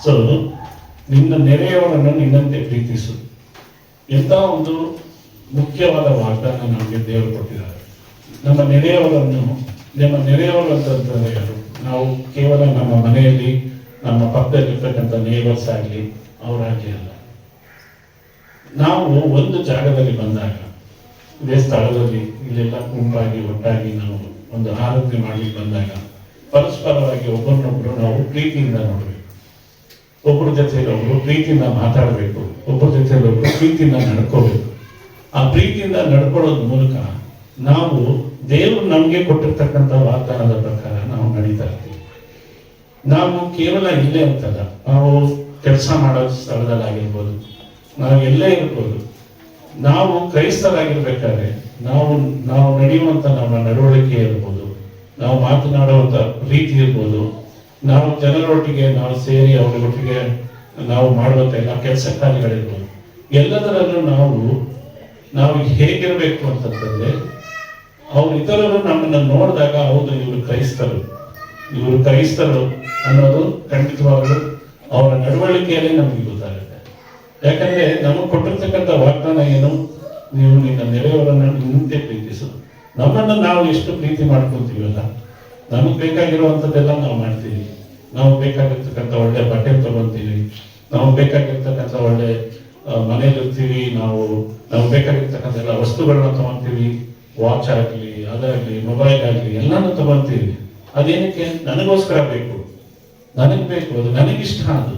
ಸೊ ನಿನ್ನ ನೆರೆಯವರನ್ನು ನಿನ್ನಂತೆ ಪ್ರೀತಿಸು, ಎಂತ ಒಂದು ಮುಖ್ಯವಾದ ವಾಗ್ದಾನ ನಮಗೆ ದೇವರು ಕೊಟ್ಟಿದ್ದಾರೆ. ನಮ್ಮ ನೆರೆಯವರು ಅಂತಂದ್ರೆ ಯಾರು? ನಾವು ಕೇವಲ ನಮ್ಮ ಮನೆಯಲ್ಲಿ ನಮ್ಮ ಪಕ್ಕದಲ್ಲಿರ್ತಕ್ಕಂಥ ನೇಬರ್ಸ್ ಆಗಲಿ, ಅವ್ರ ರಾಜ್ಯ ಅಲ್ಲ. ನಾವು ಒಂದು ಜಾಗದಲ್ಲಿ ಬಂದಾಗ, ಇದೇ ಸ್ಥಳದಲ್ಲಿ ಇಲ್ಲೆಲ್ಲ ಗುಂಪಾಗಿ ಒಟ್ಟಾಗಿ ನಾವು ಒಂದು ಆರೋಗ್ಯ ಮಾಡ್ಲಿಕ್ಕೆ ಬಂದಾಗ ಪರಸ್ಪರವಾಗಿ ಒಬ್ಬರನ್ನೊಬ್ರು ನಾವು ಪ್ರೀತಿಯಿಂದ ನೋಡ್ಬೇಕು. ಒಬ್ಬರ ಜೊತೆಯಲ್ಲಿ ಒಬ್ರು ಪ್ರೀತಿಯಿಂದ ಮಾತಾಡಬೇಕು, ಒಬ್ಬರ ಜೊತೆಯಲ್ಲಿ ಒಬ್ರು ಪ್ರೀತಿಯಿಂದ ನಡ್ಕೋಬೇಕು. ಆ ಪ್ರೀತಿಯಿಂದ ನಡ್ಕೊಳ್ಳೋದ್ ಮೂಲಕ ನಾವು ದೇವರು ನಮ್ಗೆ ಕೊಟ್ಟಿರ್ತಕ್ಕಂಥ ವಾಗ್ದಾನದ ಪ್ರಕಾರ ನಾವು ನಡೀತಾ ಇರ್ತೀವಿ. ನಾವು ಕೇವಲ ಇಲ್ಲೇ ಅಂತಲ್ಲ, ನಾವು ಕೆಲಸ ಮಾಡೋ ಸ್ಥಳದಲ್ಲಾಗಿರ್ಬೋದು, ನಾವು ಎಲ್ಲೇ ಇರ್ಬೋದು, ನಾವು ಕ್ರೈಸ್ತರಾಗಿರ್ಬೇಕಾದ್ರೆ ನಾವು ನಡೆಯುವಂತ ನಮ್ಮ ನಡವಳಿಕೆ ಇರ್ಬೋದು, ನಾವು ಮಾತನಾಡುವಂತ ರೀತಿ ಇರ್ಬೋದು, ನಾವು ಜನರೊಟ್ಟಿಗೆ ನಾವು ಸೇರಿ ಅವರೊಟ್ಟಿಗೆ ನಾವು ಮಾಡುವಂತ ಎಲ್ಲ ಕೆಲಸ ಕಾರ್ಯಗಳಿರ್ಬೋದು, ಎಲ್ಲದರಲ್ಲೂ ನಾವು ಹೇಗಿರ್ಬೇಕು ಅಂತಂದ್ರೆ, ಅವ್ರು ಇತರರು ನಮ್ಮನ್ನ ನೋಡಿದಾಗ ಹೌದು ಇವರು ಕ್ರೈಸ್ತರು ಅನ್ನೋದು ಖಂಡಿತವಾಗಲು ಅವರ ನಡವಳಿಕೆಯಲ್ಲೇ ನಮಗೆ ಗೊತ್ತಾಗುತ್ತೆ. ಯಾಕಂದ್ರೆ ನಮಗೆ ಕೊಟ್ಟಿರ್ತಕ್ಕಂಥ ವಾಗ್ದಾನ ಏನು, ನೀವು ನಿನ್ನ ನೆರೆಯವರನ್ನ ನಿಂತೆ ಪ್ರೀತಿಸು. ನಮ್ಮನ್ನ ನಾವು ಎಷ್ಟು ಪ್ರೀತಿ ಮಾಡ್ಕೊಂತೀವಲ್ಲ, ನಮಗೆ ಬೇಕಾಗಿರುವಂಥದ್ದೆಲ್ಲ ನಾವು ಮಾಡ್ತೀವಿ. ನಾವು ಬೇಕಾಗಿರ್ತಕ್ಕಂಥ ಒಳ್ಳೆ ಬಟ್ಟೆ ತಗೊಂತೀವಿ, ನಾವು ಬೇಕಾಗಿರ್ತಕ್ಕಂಥ ಒಳ್ಳೆ ಮನೇಲಿರ್ತೀವಿ, ನಾವು ಬೇಕಾಗಿರ್ತಕ್ಕಂಥ ಎಲ್ಲ ವಸ್ತುಗಳನ್ನ ತಗೊಂತೀವಿ, ವಾಚ್ ಆಗಲಿ, ಅದಾಗ್ಲಿ, ಮೊಬೈಲ್ ಆಗಲಿ, ಎಲ್ಲಾನು ತಗೊಂತೀವಿ. ಅದೇನಕ್ಕೆ? ನನಗೋಸ್ಕರ ಬೇಕು, ನನಗ್ ಬೇಕು, ಅದು ನನಗಿಷ್ಟ ಅದು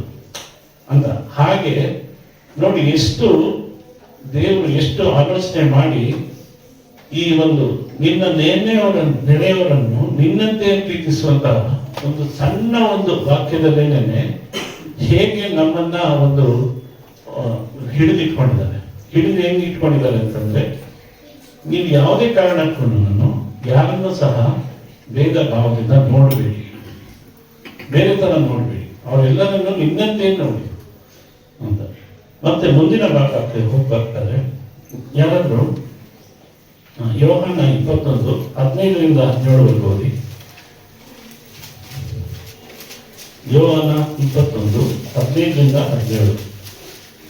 ಅಂತ. ಹಾಗೆ ನೋಡಿ, ದೇವರು ಎಷ್ಟು ಆಲೋಚನೆ ಮಾಡಿ ಈ ಒಂದು ನಿನ್ನ ನೆರೆಯವರನ್ನು ನಿನ್ನಂತೆ ಪ್ರೀತಿಸುವಂತ ಒಂದು ಸಣ್ಣ ಒಂದು ವಾಕ್ಯದಲ್ಲೇನೆ ಹೇಗೆ ನಮ್ಮನ್ನ ಒಂದು ಹಿಡಿದು ಹೆಂಗೆ ಇಟ್ಕೊಂಡಿದ್ದಾರೆ ಅಂತಂದ್ರೆ, ನೀವು ಯಾವುದೇ ಕಾರಣಕ್ಕೂ ಯಾರನ್ನು ಸಹ ಭೇದ ಭಾವದಿಂದ ನೋಡಬೇಡಿ, ಬೇರೆ ತರ ನೋಡ್ಬೇಡಿ, ಅವರೆಲ್ಲರನ್ನು ನಿನ್ನಂತೆ ನೋಡಿ ಅಂತ. ಮತ್ತೆ ಮುಂದಿನ ಭಾಗಕ್ಕೆ ಹೋಗ್ಬರ್ತಾರೆ. ಯಾರಾದ್ರೂ ಯೋಹಾನ 21:15-17 ಓದಿ. ಯೋಹಾನ 21:15-17.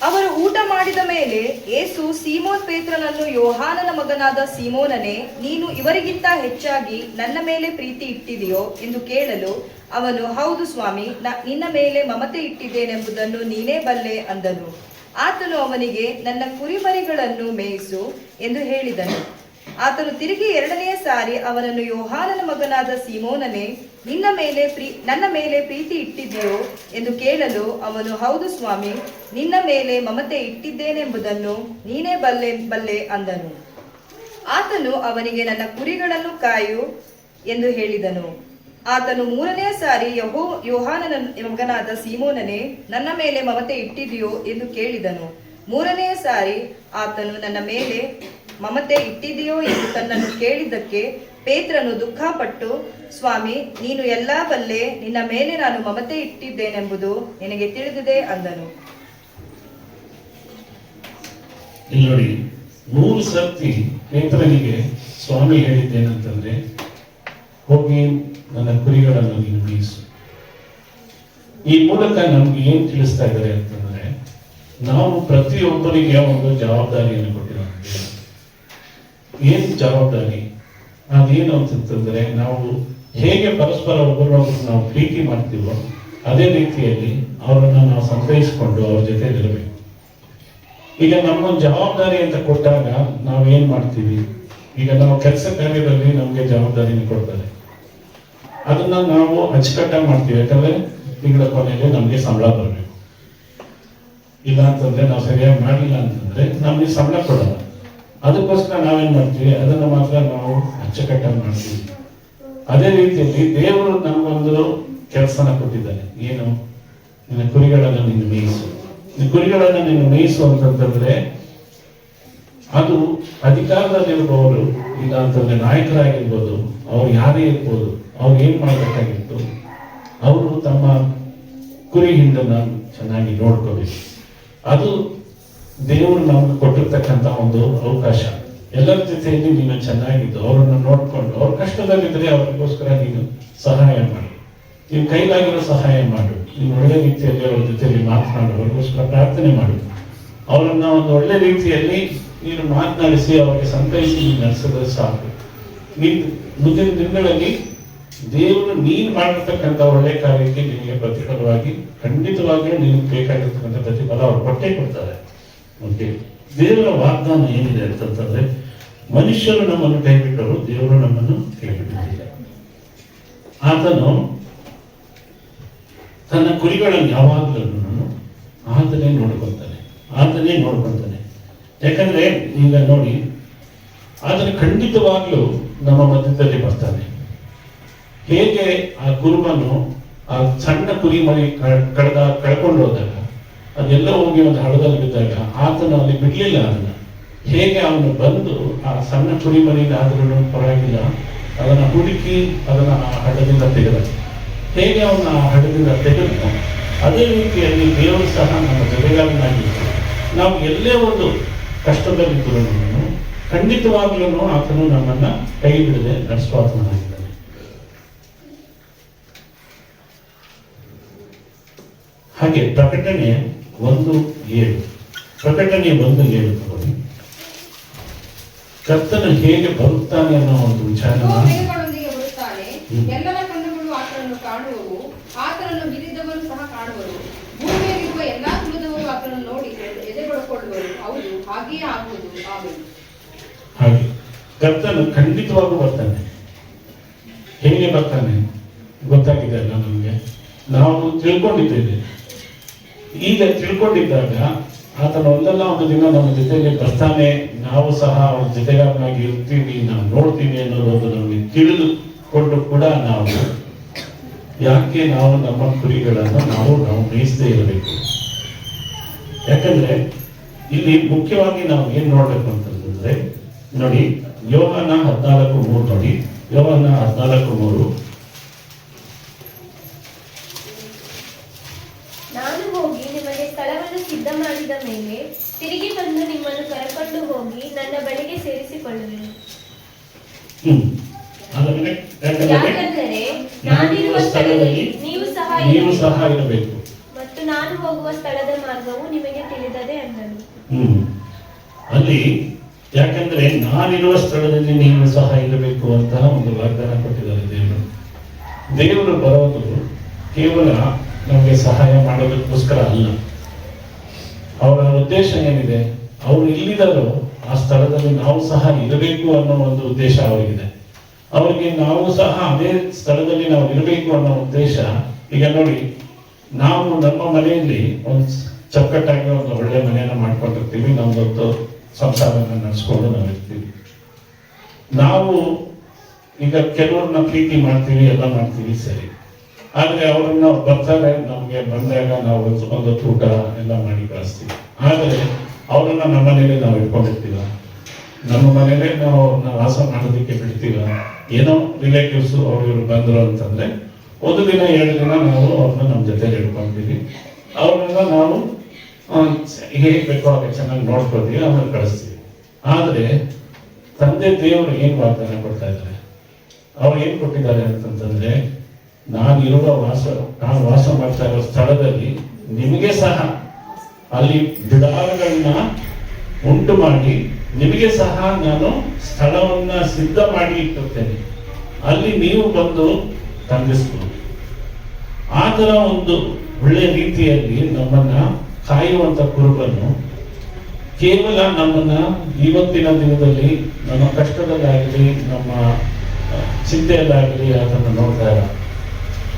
ಅವರು ಊಟ ಮಾಡಿದ ಮೇಲೆ ಯೇಸು ಸೀಮೋನ್ ಪೇತ್ರನನ್ನು, ಯೋಹಾನನ ಮಗನಾದ ಸೀಮೋನನೇ, ನೀನು ಇವರಿಗಿಂತ ಹೆಚ್ಚಾಗಿ ನನ್ನ ಮೇಲೆ ಪ್ರೀತಿ ಇಟ್ಟಿದೆಯೋ ಎಂದು ಕೇಳಲು ಅವನು, ಹೌದು ಸ್ವಾಮಿ, ನಿನ್ನ ಮೇಲೆ ಮಮತೆ ಇಟ್ಟಿದ್ದೇನೆಂಬುದನ್ನು ನೀನೇ ಬಲ್ಲೆ ಅಂದನು. ಆತನು ಅವನಿಗೆ, ನನ್ನ ಕುರಿಮರಿಗಳನ್ನು ಮೇಯಿಸು ಎಂದು ಹೇಳಿದನು. ಆತನು ತಿರುಗಿ ಎರಡನೆಯ ಸಾರಿ ಅವನನ್ನು, ಯೋಹಾನನ ಮಗನಾದ ಸೀಮೋನನೇ, ನನ್ನ ಮೇಲೆ ಪ್ರೀತಿ ಇಟ್ಟಿದೆಯೋ ಎಂದು ಕೇಳಲು ಅವನು, ಹೌದು ಸ್ವಾಮಿ, ನಿನ್ನ ಮೇಲೆ ಮಮತೆ ಇಟ್ಟಿದ್ದೇನೆಂಬುದನ್ನು ನೀನೇ ಬಲ್ಲೆ ಅಂದನು. ಆತನು ಅವನಿಗೆ, ನನ್ನ ಕುರಿಗಳನ್ನು ಕಾಯು ಎಂದು ಹೇಳಿದನು. ಆತನು ಮೂರನೆಯ ಸಾರಿ, ಯೋಹಾನನ ಮಗನಾದ ಸೀಮೋನನೇ, ನನ್ನ ಮೇಲೆ ಮಮತೆ ಇಟ್ಟಿದೆಯೋ ಎಂದು ಕೇಳಿದನು. ಮೂರನೆಯ ಸಾರಿ ಆತನು ನನ್ನ ಮೇಲೆ ಮಮತೆ ಇಟ್ಟಿದೆಯೋ ಎಂದು ತನ್ನನ್ನು ಕೇಳಿದ್ದಕ್ಕೆ ಪೇತ್ರನು ದುಃಖಪಟ್ಟು, ಸ್ವಾಮಿ, ನೀನು ಎಲ್ಲಾ ಬಲ್ಲೆ, ನಿನ್ನ ಮೇಲೆ ನಾನು ಮಮತೆ ಇಟ್ಟಿದ್ದೇನೆಂಬುದು ನಿನಗೆ ತಿಳಿದಿದೆ ಅಂದನು. ಇಲ್ಲಿ ನೋಡಿ, 3 ಸರ್ತಿ ಪೇತ್ರನಿಗೆ ಸ್ವಾಮಿ ಹೇಳಿದ್ದೇನಂತಂದ್ರೆ, ಹೋಗಿ ನನ್ನ ಕುರಿಗಳನ್ನು ನೀನು ಮೇಯಿಸು. ಈ ಮೂಲಕ ನಮ್ಗೆ ಏನ್ ತಿಳಿಸ್ತಾ ಇದ್ದಾರೆ ಅಂತಂದ್ರೆ, ನಾವು ಪ್ರತಿಯೊಬ್ಬರಿಗೆ ಒಂದು ಜವಾಬ್ದಾರಿಯನ್ನು ಕೊಟ್ಟಿರೋದು. ಏನ್ ಜವಾಬ್ದಾರಿ? ಅದೇನು ಅಂತಂತಂದ್ರೆ, ನಾವು ಹೇಗೆ ಪರಸ್ಪರ ಒಬ್ಬರೊಬ್ಬರು ನಾವು ಪ್ರೀತಿ ಮಾಡ್ತೀವೋ ಅದೇ ರೀತಿಯಲ್ಲಿ ಅವರನ್ನ ನಾವು ಸಂತೈಸಿಕೊಂಡು ಅವ್ರ ಜೊತೆ ಇರಬೇಕು. ಈಗ ನಮ್ಮ ಜವಾಬ್ದಾರಿ ಅಂತ ಕೊಟ್ಟಾಗ ನಾವೇನ್ ಮಾಡ್ತೀವಿ? ಈಗ ನಾವು ಕೆಲಸ ಕಾರ್ಯದಲ್ಲಿ ನಮ್ಗೆ ಜವಾಬ್ದಾರಿನ ಕೊಡ್ತಾರೆ, ಅದನ್ನ ನಾವು ಅಚ್ಚುಕಟ್ಟಾಗಿ ಮಾಡ್ತೀವಿ. ಯಾಕಂದ್ರೆ ತಿಂಗಳ ಕೊನೆಯಲ್ಲಿ ನಮ್ಗೆ ಸಂಬಳ ಬರಬೇಕು. ಇಲ್ಲ ಅಂತಂದ್ರೆ, ನಾವು ಸರಿಯಾಗಿ ಮಾಡಿಲ್ಲ ಅಂತಂದ್ರೆ ನಮ್ಗೆ ಸಂಬಳ ಕೊಡಲ್ಲ. ಅದಕ್ಕೋಸ್ಕರ ನಾವೇನ್ ಮಾಡ್ತೀವಿ? ಅದನ್ನ ಮಾತ್ರ ನಾವು ಅಚ್ಚುಕಟ್ಟಾಗಿ ಮಾಡ್ತೀವಿ. ಅದೇ ರೀತಿಯಲ್ಲಿ ದೇವರು ನಮಗೊಂದು ಕೆಲಸನ ಕೊಟ್ಟಿದ್ದಾನೆ. ಏನು? ನಿನ್ನ ಕುರಿಗಳನ್ನು ನೀನು ಮೇಯಿಸು. ಕುರಿಗಳನ್ನು ನೀನು ಮೇಯಿಸು ಅಂತಂದ್ರೆ, ಅದು ಅಧಿಕಾರದಲ್ಲಿರುವವರು, ಇಲ್ಲ ಅಂತಂದ್ರೆ ನಾಯಕರಾಗಿರ್ಬೋದು, ಅವ್ರು ಯಾರೇ ಇರ್ಬೋದು, ಅವ್ರು ಏನ್ ಮಾಡಬೇಕಾಗಿತ್ತು? ಅವರು ತಮ್ಮ ಕುರಿ ಹಿಂಡನ್ನ ಚೆನ್ನಾಗಿ ನೋಡ್ಕೋಬೇಕು. ಅದು ದೇವರು ನಮ್ಗೆ ಕೊಟ್ಟಿರ್ತಕ್ಕಂಥ ಒಂದು ಅವಕಾಶ. ಎಲ್ಲರ ಜೊತೆಯಲ್ಲಿ ನೀನು ಚೆನ್ನಾಗಿದ್ದು ಅವರನ್ನು ನೋಡ್ಕೊಂಡು, ಅವ್ರ ಕಷ್ಟದಲ್ಲಿದ್ರೆ ಅವ್ರಿಗೋಸ್ಕರ ನೀನು ಸಹಾಯ ಮಾಡು. ನೀನು ಕೈಲಾಗಿರೋ ಸಹಾಯ ಮಾಡು. ನೀನು ಒಳ್ಳೆ ರೀತಿಯಲ್ಲಿ ಅವ್ರ ಜೊತೆಯಲ್ಲಿ ಮಾತನಾಡು, ಅವ್ರಿಗೋಸ್ಕರ ಪ್ರಾರ್ಥನೆ ಮಾಡು. ಅವರನ್ನ ಒಂದು ಒಳ್ಳೆ ರೀತಿಯಲ್ಲಿ ನೀನು ಮಾತನಾಡಿಸಿ ಅವರಿಗೆ ಸಂತೈಸಿ ನೀನು ನಡೆಸಿದ್ರೆ ಸಾಕು. ಮುಂದಿನ ದಿನಗಳಲ್ಲಿ ದೇವರು ನೀನು ಮಾಡಿರ್ತಕ್ಕಂಥ ಒಳ್ಳೆ ಕಾರ್ಯಕ್ಕೆ ನಿನಗೆ ಪ್ರತಿಫಲವಾಗಿ ಖಂಡಿತವಾಗಿಯೂ ನಿನಗೆ ಬೇಕಾಗಿರ್ತಕ್ಕಂಥ ಪ್ರತಿಫಲ ಅವ್ರು ಕೊಟ್ಟೇ ಕೊಡ್ತಾರೆ. ಓಕೆ, ದೇವರ ವಾಗ್ದಾನ ಏನಿದೆ ಅಂತಂತಂದ್ರೆ, ಮನುಷ್ಯರು ನಮ್ಮನ್ನು ಕೈ ಬಿಟ್ಟರು, ದೇವರು ನಮ್ಮನ್ನು ಕೈ ಬಿಟ್ಟಿಲ್ಲ. ಆತನು ತನ್ನ ಕುರಿಗಳನ್ನು ಯಾವಾಗಲೂ ಆತನೇ ನೋಡ್ಕೊಂತಾನೆ. ಯಾಕಂದ್ರೆ ಈಗ ನೋಡಿ, ಆತನು ಖಂಡಿತವಾಗ್ಲೂ ನಮ್ಮ ಮಧ್ಯದಲ್ಲಿ ಬರ್ತಾನೆ. ಹೇಗೆ ಆ ಕುರುಬನು ಆ ಸಣ್ಣ ಕುರಿ ಮರಿ ಕಳ್ಕೊಂಡು ಹೋದಾಗ, ಅದೆಲ್ಲ ಹೋಗಿ ಒಂದು ಹಳ್ಳದಲ್ಲಿ ಬಿದ್ದಾಗ ಆತನು ಅಲ್ಲಿ ಬಿಡ್ಲಿಲ್ಲ ಅದನ್ನ. ಹೇಗೆ ಅವನು ಬಂದು ಆ ಸಣ್ಣ ಕುರಿ ಮರಿಗಾದ್ರೂ ಪರವಾಗಿಲ್ಲ ಅದನ್ನ ಹುಡುಕಿ ಅದನ್ನ ಆ ಹಳ್ಳದಿಂದ ತೆಗೆದ, ಹೇಗೆ ಅವನ ಆ ಹಳ್ಳದಿಂದ ತೆಗೆದ, ಅದೇ ರೀತಿಯಲ್ಲಿ ದೇವರು ಸಹ ನಮ್ಮ ಜೊತೆಗಾರನಾಗಿದ್ದು ನಾವು ಎಲ್ಲೇ ಒಂದು ಕಷ್ಟದಲ್ಲಿದ್ದರೂ ಖಂಡಿತವಾಗ್ಲೂ ಆತನು ನಮ್ಮನ್ನ ಕೈ ಬಿಡದೆ ನಡೆಸುವಾತನಾಗಿದ್ದಾನೆ. ಹಾಗೆ ಪ್ರಕಟಣೆ 1:7 ತಗೊಳ್ಳಿ. ಕರ್ತನು ಹೇಗೆ ಬರುತ್ತಾನೆ ಅನ್ನೋ ಒಂದು ವಿಚಾರ. ಮೇಘಗಳೊಂದಿಗೆ ಬರುತ್ತಾನೆ, ಎಲ್ಲರ ಕಣ್ಣುಗಳು ಆತನನ್ನು ಕಾಣುವವು, ಆತನನ್ನು ಬಿರಿದವರು ಸಹ ಕಾಣುವರು. ಭೂಮಿಯಲ್ಲಿರುವ ಎಲ್ಲಾ ಕುಲದವರು ಆತನನ್ನು ನೋಡಿ ಎದೆಗೊಳಕೊಳ್ಳುವರು. ಹೌದು, ಹಾಗೆಯೇ ಆಗುವುದು. ಆಮೇಲೆ ಹಾಗೆ ಕರ್ತನು ಖಂಡಿತವಾಗೂ ಬರ್ತಾನೆ. ಹೇಗೆ ಬರ್ತಾನೆ ಗೊತ್ತಾಗಿದೆ ಅಲ್ಲ ನಮಗೆ, ನಾವು ತಿಳ್ಕೊಂಡಿದ್ದೇವೆ. ಈಗ ತಿಳ್ಕೊಂಡಿದ್ದಾಗ ಆತನ ಒಂದಲ್ಲ ಒಂದು ದಿನ ನಮ್ಮ ಜೊತೆಗೆ ಬರ್ತಾನೆ, ನಾವು ಸಹ ಅವ್ರ ಜೊತೆಗಾರನಾಗಿ ಇರ್ತೀವಿ, ನಾವು ನೋಡ್ತೀವಿ ಅನ್ನೋದು ನಮಗೆ ತಿಳಿದುಕೊಂಡು ಕೂಡ ನಾವು ಯಾಕೆ ನಾವು ನಮ್ಮ ಕುರಿಗಳನ್ನು ನಾವು ಮೇಯಿಸದೇ ಇರಬೇಕು. ಯಾಕಂದ್ರೆ ಇಲ್ಲಿ ಮುಖ್ಯವಾಗಿ ನಾವು ಏನ್ ನೋಡ್ಬೇಕು ಅಂತಂದ್ರೆ, ನೋಡಿ ಯೋಹಾನ 14:3 ನೋಡಿ, ಯೋಹಾನ 14:3. ನಾನು ಹೋಗಿ ನಿಮಗೆ ಸ್ಥಳವನ್ನು ಸಿದ್ಧ ಮಾಡಿದ ಮೇಲೆ ತಿರುಗಿ ಬಂದು ನಿಮ್ಮನ್ನು ಕರೆಕೊಂಡು ಹೋಗಿ ನನ್ನ ಬಳಿಗೆ ಸೇರಿಸಿಕೊಳ್ಳುವೆನು. ಯಾಕಂದರೆ ನಾನಿರುವ ಸ್ಥಳದಲ್ಲಿ ನೀವು ಸಹ ಇರಬೇಕು ಮತ್ತು ನಾನು ಹೋಗುವ ಸ್ಥಳದ ಮಾರ್ಗವು ನಿಮಗೆ ತಿಳಿದದೆ ಅಂದನು. ಅಲ್ಲಿ ಯಾಕಂದ್ರೆ ನಾನಿರುವ ಸ್ಥಳದಲ್ಲಿ ನೀವು ಸಹ ಇರಬೇಕು ಅಂತ ಒಂದು ವಾಗ್ದಾನ ಕೊಟ್ಟಿದ್ದಾರೆ ದೇವರು. ದೇವರು ಬರೋದು ಕೇವಲ ನಮಗೆ ಸಹಾಯ ಮಾಡೋದಕ್ಕೋಸ್ಕರ ಅಲ್ಲ. ಅವರ ಉದ್ದೇಶ ಏನಿದೆ, ಅವರು ಇಲ್ಲಿದ್ದಾರೋ ಆ ಸ್ಥಳದಲ್ಲಿ ನಾವು ಸಹ ಇರಬೇಕು ಅನ್ನೋ ಒಂದು ಉದ್ದೇಶ ಅವರಿಗಿದೆ. ಅವರಿಗೆ ನಾವು ಸಹ ಅದೇ ಸ್ಥಳದಲ್ಲಿ ನಾವು ಇರಬೇಕು ಅನ್ನೋ ಉದ್ದೇಶ. ಈಗ ನೋಡಿ, ನಾವು ನಮ್ಮ ಮನೆಯಲ್ಲಿ ಒಂದು ಚೌಕಟ್ಟಾಗಿ ಒಂದು ಒಳ್ಳೆ ಮನೆಯನ್ನ ಮಾಡ್ಕೊಂಡಿರ್ತೀವಿ, ನಮ್ದೊಂದು ಸಂಸಾರನ ನಡೆಸ್ಕೊಂಡು ನಾವಿರ್ತೀವಿ. ನಾವು ಈಗ ಕೆಲವ್ರನ್ನ ಪ್ರೀತಿ ಮಾಡ್ತೀವಿ, ಎಲ್ಲ ಮಾಡ್ತೀವಿ, ಸರಿ. ಆದ್ರೆ ಅವ್ರನ್ನ ಬರ್ತಾರೆ, ನಮ್ಗೆ ಬಂದಾಗ ನಾವು ಒಂದು ಊಟ ಎಲ್ಲ ಮಾಡಿ ಕಳಿಸ್ತೀವಿ. ಆದರೆ ಅವ್ರನ್ನ ನಮ್ಮ ಮನೇಲಿ ನಾವು ಇಟ್ಕೊಂಡಿರ್ತೀವ, ನಮ್ಮ ಮನೇಲೆ ನಾವು ವಾಸ ಮಾಡೋದಕ್ಕೆ ಬಿಡ್ತೀವ. ಏನೋ ರಿಲೇಟಿವ್ಸ್ ಅವ್ರು ಇವ್ರು ಬಂದ್ರು ಅಂತಂದ್ರೆ 1 ದಿನ 2 ದಿನ ನಾವು ಅವ್ರನ್ನ ನಮ್ಮ ಜೊತೆಲಿ ಇಟ್ಕೊಂತೀವಿ. ಅವ್ರನ್ನ ನಾವು ಹೇಗೆ ಬೇಕೋ ಹಾಗೆ ಚೆನ್ನಾಗಿ ನೋಡ್ಕೊಳ್ತೀವಿ, ಆಮೇಲೆ ಕಳಿಸ್ತೀವಿ. ಆದ್ರೆ ತಂದೆ ದೇವರು ಏನ್ ವಾಗ್ದಾನ ಕೊಡ್ತಾ ಇದ್ದಾರೆ, ಅವ್ರು ಏನ್ ಕೊಟ್ಟಿದ್ದಾರೆ ಅಂತಂದ್ರೆ, ನಾನು ವಾಸ ಮಾಡ್ತಾ ಇರೋ ಸ್ಥಳದಲ್ಲಿ ನಿಮಗೆ ಸಹ ಅಲ್ಲಿ ಬಿಡಾರಗಳನ್ನ ಉಂಟು ಮಾಡಿ ನಿಮಗೆ ಸಹ ನಾನು ಸ್ಥಳವನ್ನ ಸಿದ್ಧ ಮಾಡಿ ಇಟ್ಟಿರ್ತೇನೆ, ಅಲ್ಲಿ ನೀವು ಬಂದು ತಂಗಿಸ್ಬೋದು. ಆ ತರ ಒಂದು ಒಳ್ಳೆ ರೀತಿಯಲ್ಲಿ ನಮ್ಮನ್ನ ಕಾಯುವಂತ ಕುರುಬನ್ನು ಕೇವಲ ನಮ್ಮನ್ನ ಇವತ್ತಿನ ದಿನದಲ್ಲಿ ನಮ್ಮ ಕಷ್ಟದಲ್ಲಾಗಲಿ ನಮ್ಮ ಚಿಂತೆಯಲ್ಲಾಗಲಿ ಅದನ್ನು ನೋಡ್ತಾ ಇಲ್ಲ.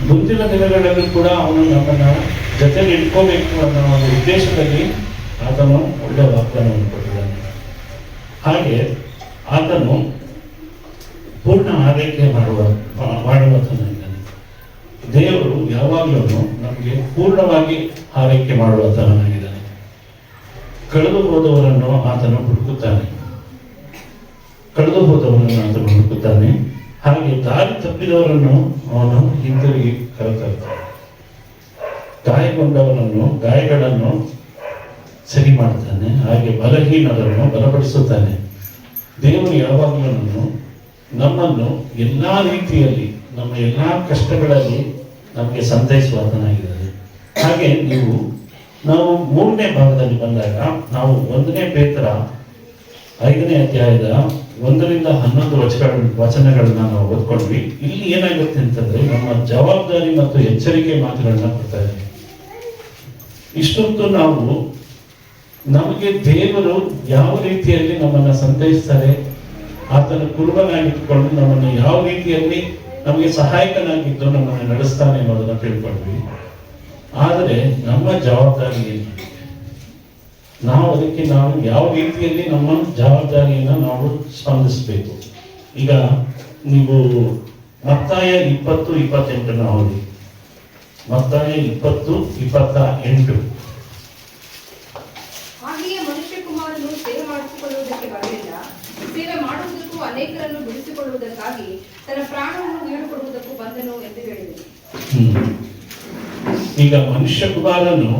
ಮುಂದಿನ ದಿನಗಳಲ್ಲಿ ಕೂಡ ಅವನು ನಮ್ಮನ್ನ ಜೊತೆಲಿ ಇಟ್ಕೋಬೇಕು ಅನ್ನೋ ಒಂದು ಉದ್ದೇಶದಲ್ಲಿ ಆತನು ಒಳ್ಳೆ ವಾಗ್ದಾನವನ್ನು ಕೊಟ್ಟಿದ್ದಾನೆ. ಹಾಗೆ ಆತನು ಪೂರ್ಣ ಆರೈಕೆ ಮಾಡುವಂತನಾಗಿದ್ದಾನೆ. ದೇವರು ಯಾವಾಗಲೂ ನಮಗೆ ಪೂರ್ಣವಾಗಿ ಆರೈಕೆ ಮಾಡುವಂತನಾಗಿದ್ದಾನೆ. ಕಳೆದು ಹೋದವರನ್ನು ಆತನು ಹುಡುಕುತ್ತಾನೆ. ಹಾಗೆ ದಾರಿ ತಪ್ಪಿದವರನ್ನು ಅವನು ಹಿಂತಿರುಗಿ ಕರೆತರ್ತಾನೆ. ಗಾಯಗಳನ್ನು ಸರಿ ಮಾಡ್ತಾನೆ. ಹಾಗೆ ಬಲಹೀನರನ್ನು ಬಲಪಡಿಸುತ್ತಾನೆ. ದೇವರು ಯಾವಾಗಲೂ ನಮ್ಮನ್ನು ಎಲ್ಲಾ ರೀತಿಯಲ್ಲಿ ನಮ್ಮ ಎಲ್ಲಾ ಕಷ್ಟಗಳಲ್ಲಿ ನಮಗೆ ಸಂತೈಸುವಾತನಾಗಿದ್ದಾನೆ. ಹಾಗೆ ನಾವು 3ನೇ ಭಾಗದಲ್ಲಿ ಬಂದಾಗ ನಾವು 1ನೇ ಪೇತ್ರ 5ನೇ ಅಧ್ಯಾಯದ 1-11 ವಚನಗಳನ್ನ ನಾವು ಓದ್ಕೊಂಡ್ವಿ. ಇಲ್ಲಿ ಏನಾಗುತ್ತೆ ಅಂತಂದ್ರೆ ನಮ್ಮ ಜವಾಬ್ದಾರಿ ಮತ್ತು ಎಚ್ಚರಿಕೆ ಮಾತುಗಳನ್ನ ಕೊಡ್ತಾ ಇದ್ದೀವಿ. ಇಷ್ಟೊತ್ತು ನಾವು ನಮಗೆ ದೇವರು ಯಾವ ರೀತಿಯಲ್ಲಿ ನಮ್ಮನ್ನ ಸಂತೈಸ್ತಾರೆ, ಆತನ ಕುರುಬನಾಗಿಟ್ಕೊಂಡು ನಮ್ಮನ್ನು ಯಾವ ರೀತಿಯಲ್ಲಿ ನಮಗೆ ಸಹಾಯಕನಾಗಿದ್ದು ನಮ್ಮನ್ನು ನಡೆಸ್ತಾನೆ ಅನ್ನೋದನ್ನ ತಿಳ್ಕೊಂಡ್ವಿ. ಆದರೆ ನಮ್ಮ ಜವಾಬ್ದಾರಿ ಏನು, ನಾವು ಅದಕ್ಕೆ ಯಾವ ರೀತಿಯಲ್ಲಿ ನಮ್ಮ ಜವಾಬ್ದಾರಿಯನ್ನ ನಾವು ಸ್ಪಂದಿಸಬೇಕು. ಈಗ ನೀವು ಮತ್ತಾಯ 20:28 ಓದಿ. ಮತ್ತಾಯ 20:28. ಹಾಗೆಯೇ ಮನುಷ್ಯ ಕುಮಾರನು ಸೇವೆ ಮಾಡಿಸಿಕೊಳ್ಳುವುದಕ್ಕೆ ಬರಲಿಲ್ಲ, ಸೇವೆ ಮಾಡುವುದಕ್ಕೂ ಅನೇಕರನ್ನು ಬಿಡಿಸಿಕೊಳ್ಳುವುದಕ್ಕಾಗಿ ತನ್ನ ಪ್ರಾಣವನ್ನು ನೀಡಿಕೊಡುವುದಕ್ಕೂ ಬಂದನು ಎಂದು ಹೇಳಿದನು. ಈಗ ಮನುಷ್ಯ ಕುಮಾರನು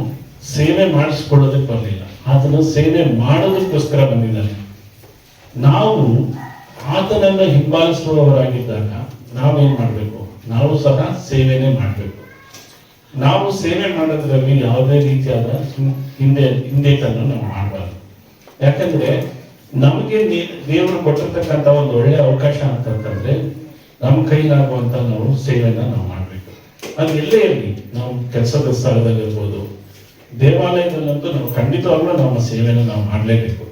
ಸೇವೆ ಮಾಡಿಸ್ಕೊಳ್ಳೋದಕ್ಕೆ ಬರಲಿಲ್ಲ, ಆತನು ಸೇವೆ ಮಾಡೋದಕ್ಕೋಸ್ಕರ ಬಂದಿದ್ದಾನೆ. ನಾವು ಆತನನ್ನು ಹಿಂಬಾಲಿಸುವವರಾಗಿದ್ದಾಗ ನಾವೇನ್ ಮಾಡಬೇಕು? ನಾವು ಸಹ ಸೇವೆನೇ ಮಾಡಬೇಕು. ನಾವು ಸೇವೆ ಮಾಡೋದ್ರಲ್ಲಿ ಯಾವುದೇ ರೀತಿಯಾದ ಹಿಂದೇಟನ್ನು ನಾವು ಮಾಡಬಾರ್ದು. ಯಾಕಂದ್ರೆ ನಮಗೆ ದೇವರು ಕೊಟ್ಟಿರ್ತಕ್ಕಂಥ ಒಂದು ಒಳ್ಳೆ ಅವಕಾಶ ಅಂತಂತಂದ್ರೆ ನಮ್ಮ ಕೈಲಾಗುವಂತ ನಾವು ಸೇವೆನ ನಾವು ಮಾಡಬೇಕು. ಅದು ಎಲ್ಲೇ ಇರಲಿ, ನಾವು ಕೆಲಸದ ಸ್ಥಳದಲ್ಲಿರ್ಬೋದು, ದೇವಾಲಯದಲ್ಲಂತೂ ನಾವು ಖಂಡಿತವಾಗ್ಲೂ ನಮ್ಮ ಸೇವೆನ ನಾವು ಮಾಡಲೇಬೇಕು.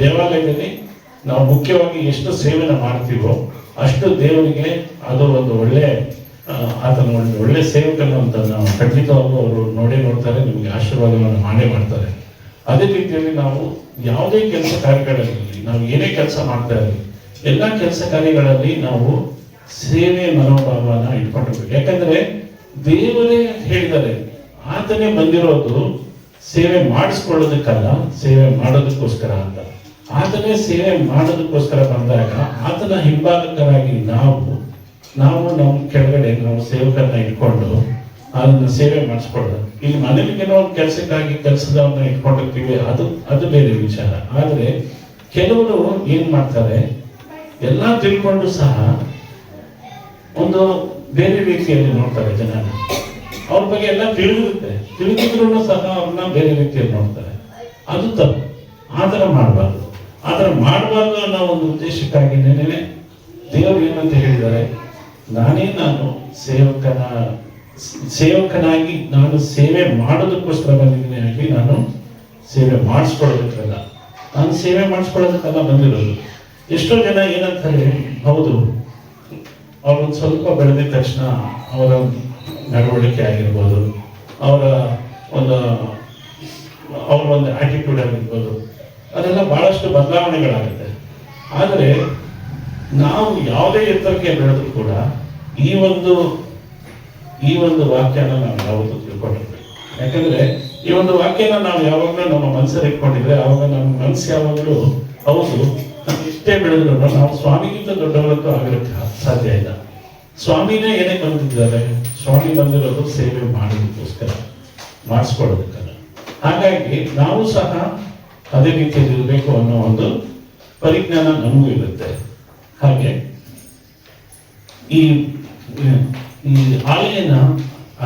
ದೇವಾಲಯದಲ್ಲಿ ನಾವು ಮುಖ್ಯವಾಗಿ ಎಷ್ಟು ಸೇವೆನ ಮಾಡ್ತೀವೋ ಅಷ್ಟು ದೇವರಿಗೆ ಅದು ಒಂದು ಒಳ್ಳೆ ಆತನ ಒಂದು ಒಳ್ಳೆ ಸೇವಕನು ಅಂತ ನಾವು ಖಂಡಿತವಾಗ್ಲೂ ಅವರು ನೋಡ್ತಾರೆ, ನಿಮಗೆ ಆಶೀರ್ವಾದವನ್ನು ಮಾಡೇ ಮಾಡ್ತಾರೆ. ಅದೇ ರೀತಿಯಲ್ಲಿ ನಾವು ಯಾವುದೇ ಕೆಲಸ ಕಾರ್ಯಗಳಲ್ಲಿ ನಾವು ಏನೇ ಕೆಲಸ ಮಾಡ್ತಾ ಇರಲಿ, ಎಲ್ಲ ಕೆಲಸ ಕಾರ್ಯಗಳಲ್ಲಿ ನಾವು ಸೇವೆ ಮನೋಭಾವನ ಇಟ್ಕೊಂಡಿರ್ಬೇಕು. ಯಾಕಂದ್ರೆ ದೇವರೇ ಹೇಳಿದ್ದಾರೆ, ಆತನೇ ಬಂದಿರೋದು ಸೇವೆ ಮಾಡಿಸ್ಕೊಳ್ಳೋದಕ್ಕಲ್ಲ, ಸೇವೆ ಮಾಡೋದಕ್ಕೋಸ್ಕರ ಅಂತ. ಆತನೇ ಸೇವೆ ಮಾಡೋದಕ್ಕೋಸ್ಕರ ಬಂದಾಗ ಆತನ ಹಿಂಬಾಲಕರಾಗಿ ನಾವು ನಮ್ಮ ಕೆಳಗಡೆ ನಾವು ಸೇವಕರನ್ನ ಇಟ್ಕೊಂಡು ಅದನ್ನ ಸೇವೆ ಮಾಡಿಸ್ಕೊಳ್ಳೋದು. ಇಲ್ಲಿ ಮನೇಲಿಗೇನೋ ಒಂದು ಕೆಲಸಕ್ಕಾಗಿ ಕೆಲಸದವನ್ನ ಇಟ್ಕೊಂಡಿರ್ತೀವಿ, ಅದು ಬೇರೆ ವಿಚಾರ. ಆದ್ರೆ ಕೆಲವರು ಏನ್ ಮಾಡ್ತಾರೆ, ಎಲ್ಲಾ ತಿಳ್ಕೊಂಡು ಸಹ ಒಂದು ಬೇರೆ ರೀತಿಯಲ್ಲಿ ನೋಡ್ತಾರೆ ಜನನ. ಅವ್ರ ಬಗ್ಗೆ ಎಲ್ಲ ತಿಳಿದಿದ್ರು ಸಹ ಅವ್ರನ್ನ ಬೇರೆ ರೀತಿಯಲ್ಲಿ ನೋಡ್ತಾರೆ. ಅದು ತಪ್ಪು. ಆತರ ಮಾಡಬಾರ್ದು. ಆತರ ಮಾಡಬಾರ್ದು ಅನ್ನೋ ಒಂದು ಉದ್ದೇಶಕ್ಕಾಗಿ ದೇವರು ಏನಂತ ಹೇಳಿದ್ದಾರೆ, ನಾನು ಸೇವಕನಾಗಿ ನಾನು ಸೇವೆ ಮಾಡೋದಕ್ಕೋಸ್ಕರ ಬಂದಿದ್ದೀನಿ, ಆಗಿ ನಾನು ಸೇವೆ ಮಾಡಿಸ್ಕೊಳ್ಳೋದಕ್ಕಲ್ಲ, ನಾನು ಸೇವೆ ಮಾಡಿಸ್ಕೊಳ್ಳೋದಕ್ಕಲ್ಲ ಬಂದಿರೋದು. ಎಷ್ಟೋ ಜನ ಏನಂತಾರೆ, ಹೌದು ಅವ್ರೊಂದು ಸ್ವಲ್ಪ ಬೆಳೆದಿದ ತಕ್ಷಣ ಅವರ ನಡವಳಿಕೆ ಆಗಿರ್ಬೋದು, ಅವರ ಒಂದು ಆಟಿಟ್ಯೂಡ್ ಆಗಿರ್ಬೋದು, ಅದೆಲ್ಲ ಬಹಳಷ್ಟು ಬದಲಾವಣೆಗಳಾಗುತ್ತೆ. ಆದರೆ ನಾವು ಯಾವುದೇ ಎತ್ತರಕ್ಕೆ ಬೆಳೆದ್ರು ಕೂಡ ಈ ಒಂದು ವಾಕ್ಯನ ನಾವು ಯಾವತ್ತೂ ತಿಳ್ಕೊಂಡಿರ್ಬೇಕು. ಯಾಕಂದ್ರೆ ಈ ಒಂದು ವಾಕ್ಯನ ನಾವು ಯಾವಾಗಲೂ ನಮ್ಮ ಮನಸ್ಸಲ್ಲಿ ಇಟ್ಕೊಂಡಿದ್ರೆ ಅವಾಗ ನಮ್ಮ ಮನಸ್ಸು ಯಾವಾಗಲೂ ಹೌದು ಇಷ್ಟೇ ಬೆಳೆದ್ರು ನಾವು ಸ್ವಾಮಿಗಿಂತ ದೊಡ್ಡವರಂತೂ ಆಗಿರಕ್ಕೆ ಸಾಧ್ಯ ಇಲ್ಲ. ಸ್ವಾಮಿನೇ ಏನೇ ಬಂದಿದ್ದಾರೆ, ಸ್ವಾಮಿ ಬಂದಿರೋದು ಸೇವೆ ಮಾಡೋದಕ್ಕೋಸ್ಕರ, ಮಾಡಿಸ್ಕೊಳ್ಳೋದಕ್ಕಲ್ಲ. ಹಾಗಾಗಿ ನಾವು ಸಹ ಅದೇ ರೀತಿಯಲ್ಲಿ ಇರಬೇಕು ಅನ್ನೋ ಒಂದು ಪರಿಜ್ಞಾನ ನಮಗೂ ಇರುತ್ತೆ. ಹಾಗೆ ಈ ಆಲಯನ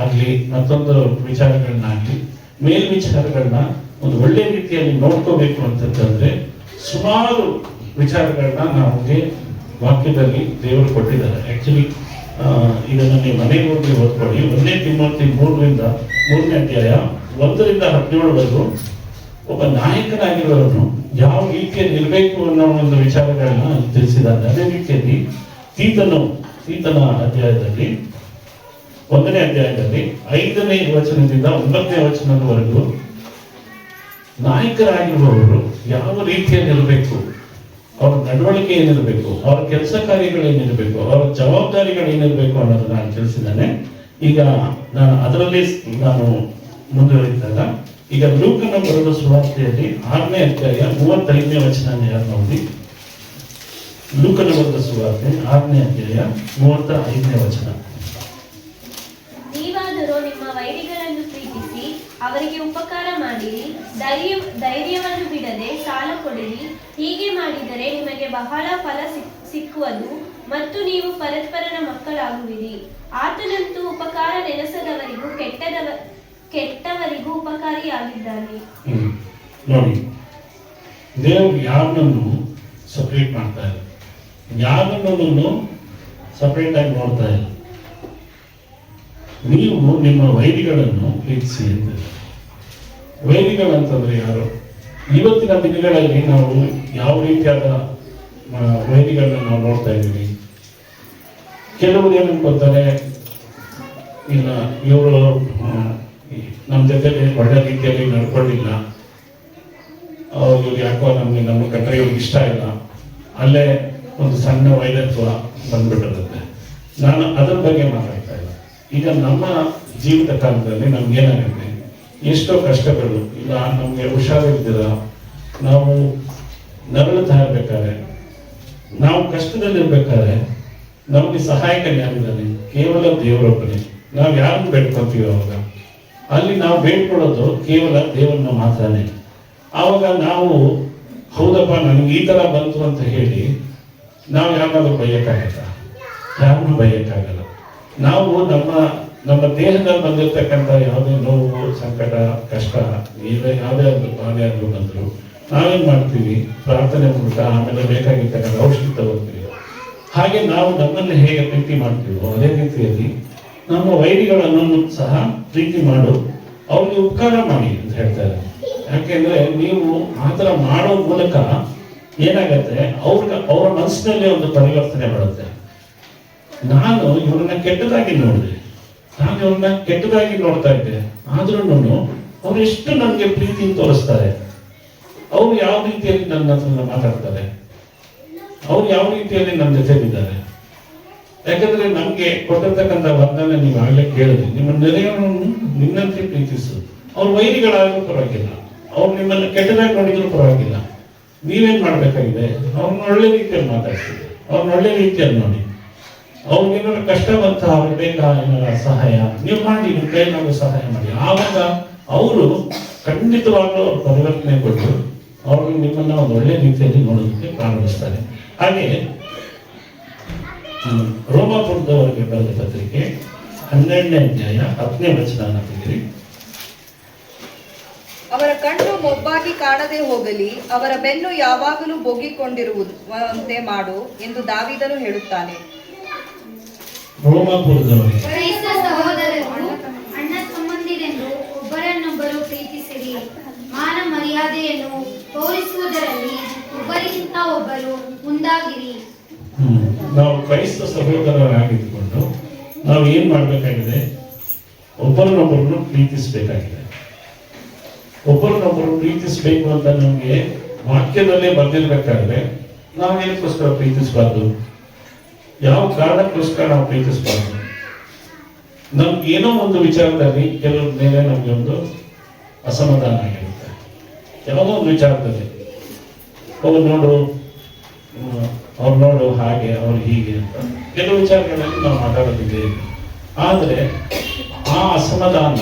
ಆಗ್ಲಿ ಮತ್ತೊಂದು ವಿಚಾರಗಳನ್ನಾಗ್ಲಿ ಮೇಲ್ವಿಚಾರಗಳನ್ನ ಒಂದು ಒಳ್ಳೆ ರೀತಿಯಲ್ಲಿ ನೋಡ್ಕೋಬೇಕು ಅಂತಂದ್ರೆ ಸುಮಾರು ವಿಚಾರಗಳನ್ನ ನಮಗೆ ವಾಕ್ಯದಲ್ಲಿ ದೇವರು ಕೊಟ್ಟಿದ್ದಾರೆ. ಆಕ್ಚುಲಿ ಇದನ್ನು ನೀವು ಮನೆಗೆ ಹೋಗಿ ಓದ್ಕೊಳ್ಳಿ. 1 ತಿಮೋಥಿ 3 ಅಧ್ಯಾಯ 1-17 ಒಬ್ಬ ನಾಯಕನಾಗಿರೋನು ಯಾವ ರೀತಿಯಲ್ಲಿ ಇರಬೇಕು ಅನ್ನೋ ಒಂದು ವಿಚಾರಗಳನ್ನ ತಿಳಿಸಿದ್ದಾರೆ. ಅದೇ ರೀತಿಯಲ್ಲಿ ತೀತನ ಅಧ್ಯಾಯದಲ್ಲಿ 1ನೇ ಅಧ್ಯಾಯದಲ್ಲಿ 5ನೇ ವಚನದಿಂದ 9ನೇ ವಚನದವರೆಗೂ ನಾಯಕರಾಗಿರುವವರು ಯಾವ ರೀತಿಯಲ್ಲಿ ಇರಬೇಕು, ಅವ್ರ ನಡವಳಿಕೆ ಏನಿರಬೇಕು, ಅವ್ರ ಕೆಲಸ ಕಾರ್ಯಗಳೇನಿರಬೇಕು, ಅವರ ಜವಾಬ್ದಾರಿಗಳೇನಿರಬೇಕು ಅನ್ನೋದನ್ನ ನಾನು ತಿಳಿಸಿದ್ದಾನೆ. ಈಗ ಅದರಲ್ಲಿ ನಾನು ಮುಂದುವರಿದಾಗ ಈಗ ಲೂಕನ ಬರೆದ ಸುವಾರ್ತೆಯಲ್ಲಿ 6ನೇ ಅಧ್ಯಾಯ 35ನೇ ವಚನ ನೋಡಿ. ಲೂಕನ ಬರೆದ ಸುವಾರ್ತೆ 6ನೇ ಅಧ್ಯಾಯ 35ನೇ ವಚನ. ನೀವಾದರೂ ನಿಮ್ಮ ವೈರಿಗಳನ್ನು ಪ್ರೀತಿಸಿ ಅವರಿಗೆ ಉಪಕಾರ ಮಾಡಿರಿ, ಧೈರ್ಯವನ್ನು ಬಿಡದೆ ಸಾಲ ಕೊಡಿರಿ. ಹೀಗೆ ಮಾಡಿದರೆ ನಿಮಗೆ ಬಹಳ ಫಲ ಸಿಕ್ಕುವುದು ಮತ್ತು ನೀವು ಪರಸ್ಪರನ ಮಕ್ಕಳಾಗುವಿರಿ. ಆತನಂತೂ ಉಪಕಾರ ನೆನೆಸದವರಿಗೂ ಕೆಟ್ಟವರಿಗೂ ಉಪಕಾರಿಯಾಗಿದ್ದಾನೆ. ನೋಡಿ, ದೇವರು ಯಾರನ್ನು ಸಪರೇಟ್ ಮಾಡ್ತಾ ಇಲ್ಲ. ಯಾರನ್ನೂ ಸಪರೇಟ್ ಆಗಿ ನೋಡ್ತಾ ಇಲ್ಲ. ನೀವು ನಿಮ್ಮ ವೈರಿಗಳನ್ನು ಪ್ರೀತಿಸಿ ಅಂತ. ವೈರಿಗಳಂತಂದ್ರೆ ಯಾರು? ಇವತ್ತಿನ ದಿನಗಳಲ್ಲಿ ನಾವು ಯಾವ ರೀತಿಯಾದ ವೈರಿಗಳನ್ನ ನಾವು ನೋಡ್ತಾ ಇದ್ದೀವಿ. ಕೆಲವರು ಏನು ಅನ್ಕೋತಾರೆ, ಇಲ್ಲ ಇವರು ನಮ್ಮ ಜೊತೆಲಿ ಒಳ್ಳೆ ರೀತಿಯಲ್ಲಿ ನಡ್ಕೊಳ್ಳಿಲ್ಲ, ಅವ್ರು ಯಾಕೋ ನಮ್ಮ ಕಂಡ್ರೆ ಇವ್ರಿಗೆ ಇಷ್ಟ ಇಲ್ಲ, ಅಲ್ಲೇ ಒಂದು ಸಣ್ಣ ವೈರತ್ವ ಬಂದ್ಬಿಟ್ಟಿರುತ್ತೆ. ನಾನು ಅದ್ರ ಬಗ್ಗೆ ಮಾತಾಡ್ತಾ ಇಲ್ಲ. ಈಗ ನಮ್ಮ ಜೀವಿತ ಕಾಲದಲ್ಲಿ ನಮ್ಗೇನಾಗುತ್ತೆ, ಎಷ್ಟೋ ಕಷ್ಟಗಳು, ಇಲ್ಲ ನಮ್ಗೆ ಹುಷಾರಿಲ್ದಿರ ನಾವು ನರಳುತ್ತಾ ಇರ್ಬೇಕಾದ್ರೆ, ನಾವು ಕಷ್ಟದಲ್ಲಿರ್ಬೇಕಾದ್ರೆ ನಮಗೆ ಸಹಾಯಕ ಯಾರಿದ್ದಾನೆ? ಕೇವಲ ದೇವರೊಬ್ಬನೇ. ನಾವು ಯಾರನ್ನು ಬೇಡ್ಕೊತೀವಿ ಅವಾಗ? ಅಲ್ಲಿ ನಾವು ಬೇಡ್ಕೊಳ್ಳೋದು ಕೇವಲ ದೇವರನ್ನ ಮಾತ್ರನೇ. ಆವಾಗ ನಾವು ಹೌದಪ್ಪ ನನಗೆ ಈ ತರ ಬಂತು ಅಂತ ಹೇಳಿ ನಾವು ಯಾರನ್ನಾದ್ರೂ ಬೈಯಕ್ಕಾಗತ್ತ? ಯಾರನ್ನೂ ಬೈಯಕ್ಕಾಗಲ್ಲ. ನಾವು ನಮ್ಮ ದೇಹದಲ್ಲಿ ಬಂದಿರ್ತಕ್ಕಂಥ ಯಾವುದೇ ನೋವು, ಸಂಕಟ, ಕಷ್ಟ, ಯಾವುದೇ ಬಾಧೆ ಆದ್ರೂ ಬಂದ್ರು ನಾವೇನ್ ಮಾಡ್ತೀವಿ? ಪ್ರಾರ್ಥನೆ ಮೂಲಕ ಆಮೇಲೆ ಬೇಕಾಗಿರ್ತಕ್ಕಂಥ ಔಷಧಿ ತಗೋತೀವಿ. ಹಾಗೆ ನಾವು ನಮ್ಮನ್ನು ಹೇಗೆ ಪ್ರೀತಿ ಮಾಡ್ತೀವೋ ಅದೇ ರೀತಿಯಲ್ಲಿ ನಮ್ಮ ವೈರಿಗಳನ್ನು ಸಹ ಪ್ರೀತಿ ಮಾಡು, ಅವ್ರಿಗೆ ಉಪಕಾರ ಮಾಡಿ ಅಂತ ಹೇಳ್ತಾರೆ. ಯಾಕೆಂದ್ರೆ ನೀವು ಆತರ ಮಾಡೋ ಮೂಲಕ ಏನಾಗತ್ತೆ, ಅವರ ಮನಸ್ಸಿನಲ್ಲಿ ಒಂದು ಪರಿವರ್ತನೆ ಬರುತ್ತೆ. ನಾನು ಇವ್ರನ್ನ ಕೆಟ್ಟದಾಗಿ ನೋಡಿದೆ, ನಾನು ಇವ್ರನ್ನ ಕೆಟ್ಟದಾಗಿ ನೋಡ್ತಾ ಇದ್ದೆ, ಆದ್ರೂ ಅವ್ರು ಎಷ್ಟು ನನಗೆ ಪ್ರೀತಿ ತೋರಿಸ್ತಾರೆ, ಅವ್ರು ಯಾವ ರೀತಿಯಲ್ಲಿ ನನ್ನ ಹತ್ರ ಮಾತಾಡ್ತಾರೆ, ಅವ್ರು ಯಾವ ರೀತಿಯಲ್ಲಿ ನನ್ನ ಜೊತೆಗಿದ್ದಾರೆ. ಯಾಕಂದ್ರೆ ನಮ್ಗೆ ಕೊಟ್ಟಿರ್ತಕ್ಕಂಥ ವರ್ಣನೆ ನೀವು ಆಗ್ಲೇ ಕೇಳಿದ್ರಿ, ನಿಮ್ಮ ನೆರೆಯವರನ್ನು ನಿನ್ನಂತೆ ಪ್ರೀತಿಸು. ಅವ್ರ ವೈರಿಗಳಾದ್ರೂ ಪರವಾಗಿಲ್ಲ, ಅವ್ರು ನಿಮ್ಮನ್ನ ಕೆಟ್ಟದಾಗಿ ನೋಡಿದ್ರು ಪರವಾಗಿಲ್ಲ. ನೀವೇನ್ ಮಾಡ್ಬೇಕಾಗಿದೆ? ಅವ್ರನ್ನ ಒಳ್ಳೆ ರೀತಿಯಲ್ಲಿ ಮಾತಾಡ್ತೀವಿ, ಅವ್ರನ್ನ ಒಳ್ಳೆ ರೀತಿಯಲ್ಲಿ ನೋಡಿ. ಅವ್ರಿಗೇನಾದ್ರು ಕಷ್ಟ ಬಂತ, ಅವ್ರಿಗೆ ಬೇಕಾ ಏನಾರ ಸಹಾಯ ನೀವು ಮಾಡಿ, ನಿಮ್ಮ ಕೈನಾದ್ರು ಸಹಾಯ ಮಾಡಿ. ಆವಾಗ ಅವರು ಖಂಡಿತವಾಗ್ಲೂ ಅವ್ರ ಪರಿವರ್ತನೆ ಕೊಟ್ಟು ಅವ್ರಿಗೆ ನಿಮ್ಮನ್ನ ಒಂದು ಒಳ್ಳೆ ರೀತಿಯಲ್ಲಿ ನೋಡೋದಕ್ಕೆ ಪ್ರಾರಂಭಿಸ್ತಾರೆ. ಹಾಗೆ ರೋಮಾಪುರದವರಿಗೆ ಬರೆದ ಪತ್ರಿಕೆ 12ನೇ ಅಧ್ಯಾಯ 10ನೇ ವಚನ ತೆಗೆಯಿರಿ. ಅವರ ಕಣ್ಣು ಮೊಬ್ಬಾಗಿ ಕಾಣದೆ ಹೋಗಲಿ, ಅವರ ಬೆನ್ನು ಯಾವಾಗಲೂ ಬೊಗ್ಗಿಕೊಂಡಿರುವಂತೆ ಮಾಡು ಎಂದು ದಾವೀದನು ಹೇಳುತ್ತಾನೆ. ರೋಮಾಪುರದವರಿಗೆ ಕ್ರೈಸ್ತ ಸಹೋದರರು ಅಣ್ಣ ತಮ್ಮಂದಿರೆಂದು ಒಬ್ಬರನ್ನೊಬ್ಬರು ಪ್ರೀತಿಸಿರಿ. ಮಾನ ಮರ್ಯಾದೆಯನ್ನು ತೋರಿಸುವುದರಲ್ಲಿ ಒಬ್ಬರಿಗಿಂತ ಒಬ್ಬರು ಮುಂದಾಗಿರಿ. ನಾವು ಕ್ರೈಸ್ತ ಸಹೋದರರಾಗಿದ್ದುಕೊಂಡು ನಾವು ಏನ್ ಮಾಡ್ಬೇಕಾಗಿದೆ? ಒಬ್ಬರನ್ನೊಬ್ಬರನ್ನು ಪ್ರೀತಿಸಬೇಕಾಗಿದೆ. ಒಬ್ಬರನ್ನೊಬ್ಬರು ಪ್ರೀತಿಸಬೇಕು ಅಂತ ನಮ್ಗೆ ವಾಕ್ಯದಲ್ಲೇ ಬಂದಿರ್ಬೇಕಾದ್ರೆ ನಾವು ಏನಕ್ಕೋಸ್ಕರ ಪ್ರೀತಿಸಬಾರ್ದು? ಯಾವ ಕಾರಣಕ್ಕೋಸ್ಕರ ನಾವು ಪ್ರೀತಿಸಬಾರ್ದು? ನಮ್ಗೆ ಏನೋ ಒಂದು ವಿಚಾರದಲ್ಲಿ ಕೆಲವ್ರ ಮೇಲೆ ನಮ್ಗೆ ಒಂದು ಅಸಮಾಧಾನ ಆಗಿರುತ್ತೆ. ಯಾವುದೋ ಒಂದು ವಿಚಾರದಲ್ಲಿ ಅವ್ರು ನೋಡು ಹಾಗೆ, ಅವ್ರು ಹೀಗೆ ಅಂತ ಕೆಲವು ವಿಚಾರಗಳಲ್ಲಿ ನಾವು ಮಾತಾಡೋದಿದೆ. ಆದ್ರೆ ಆ ಅಸಮಾಧಾನ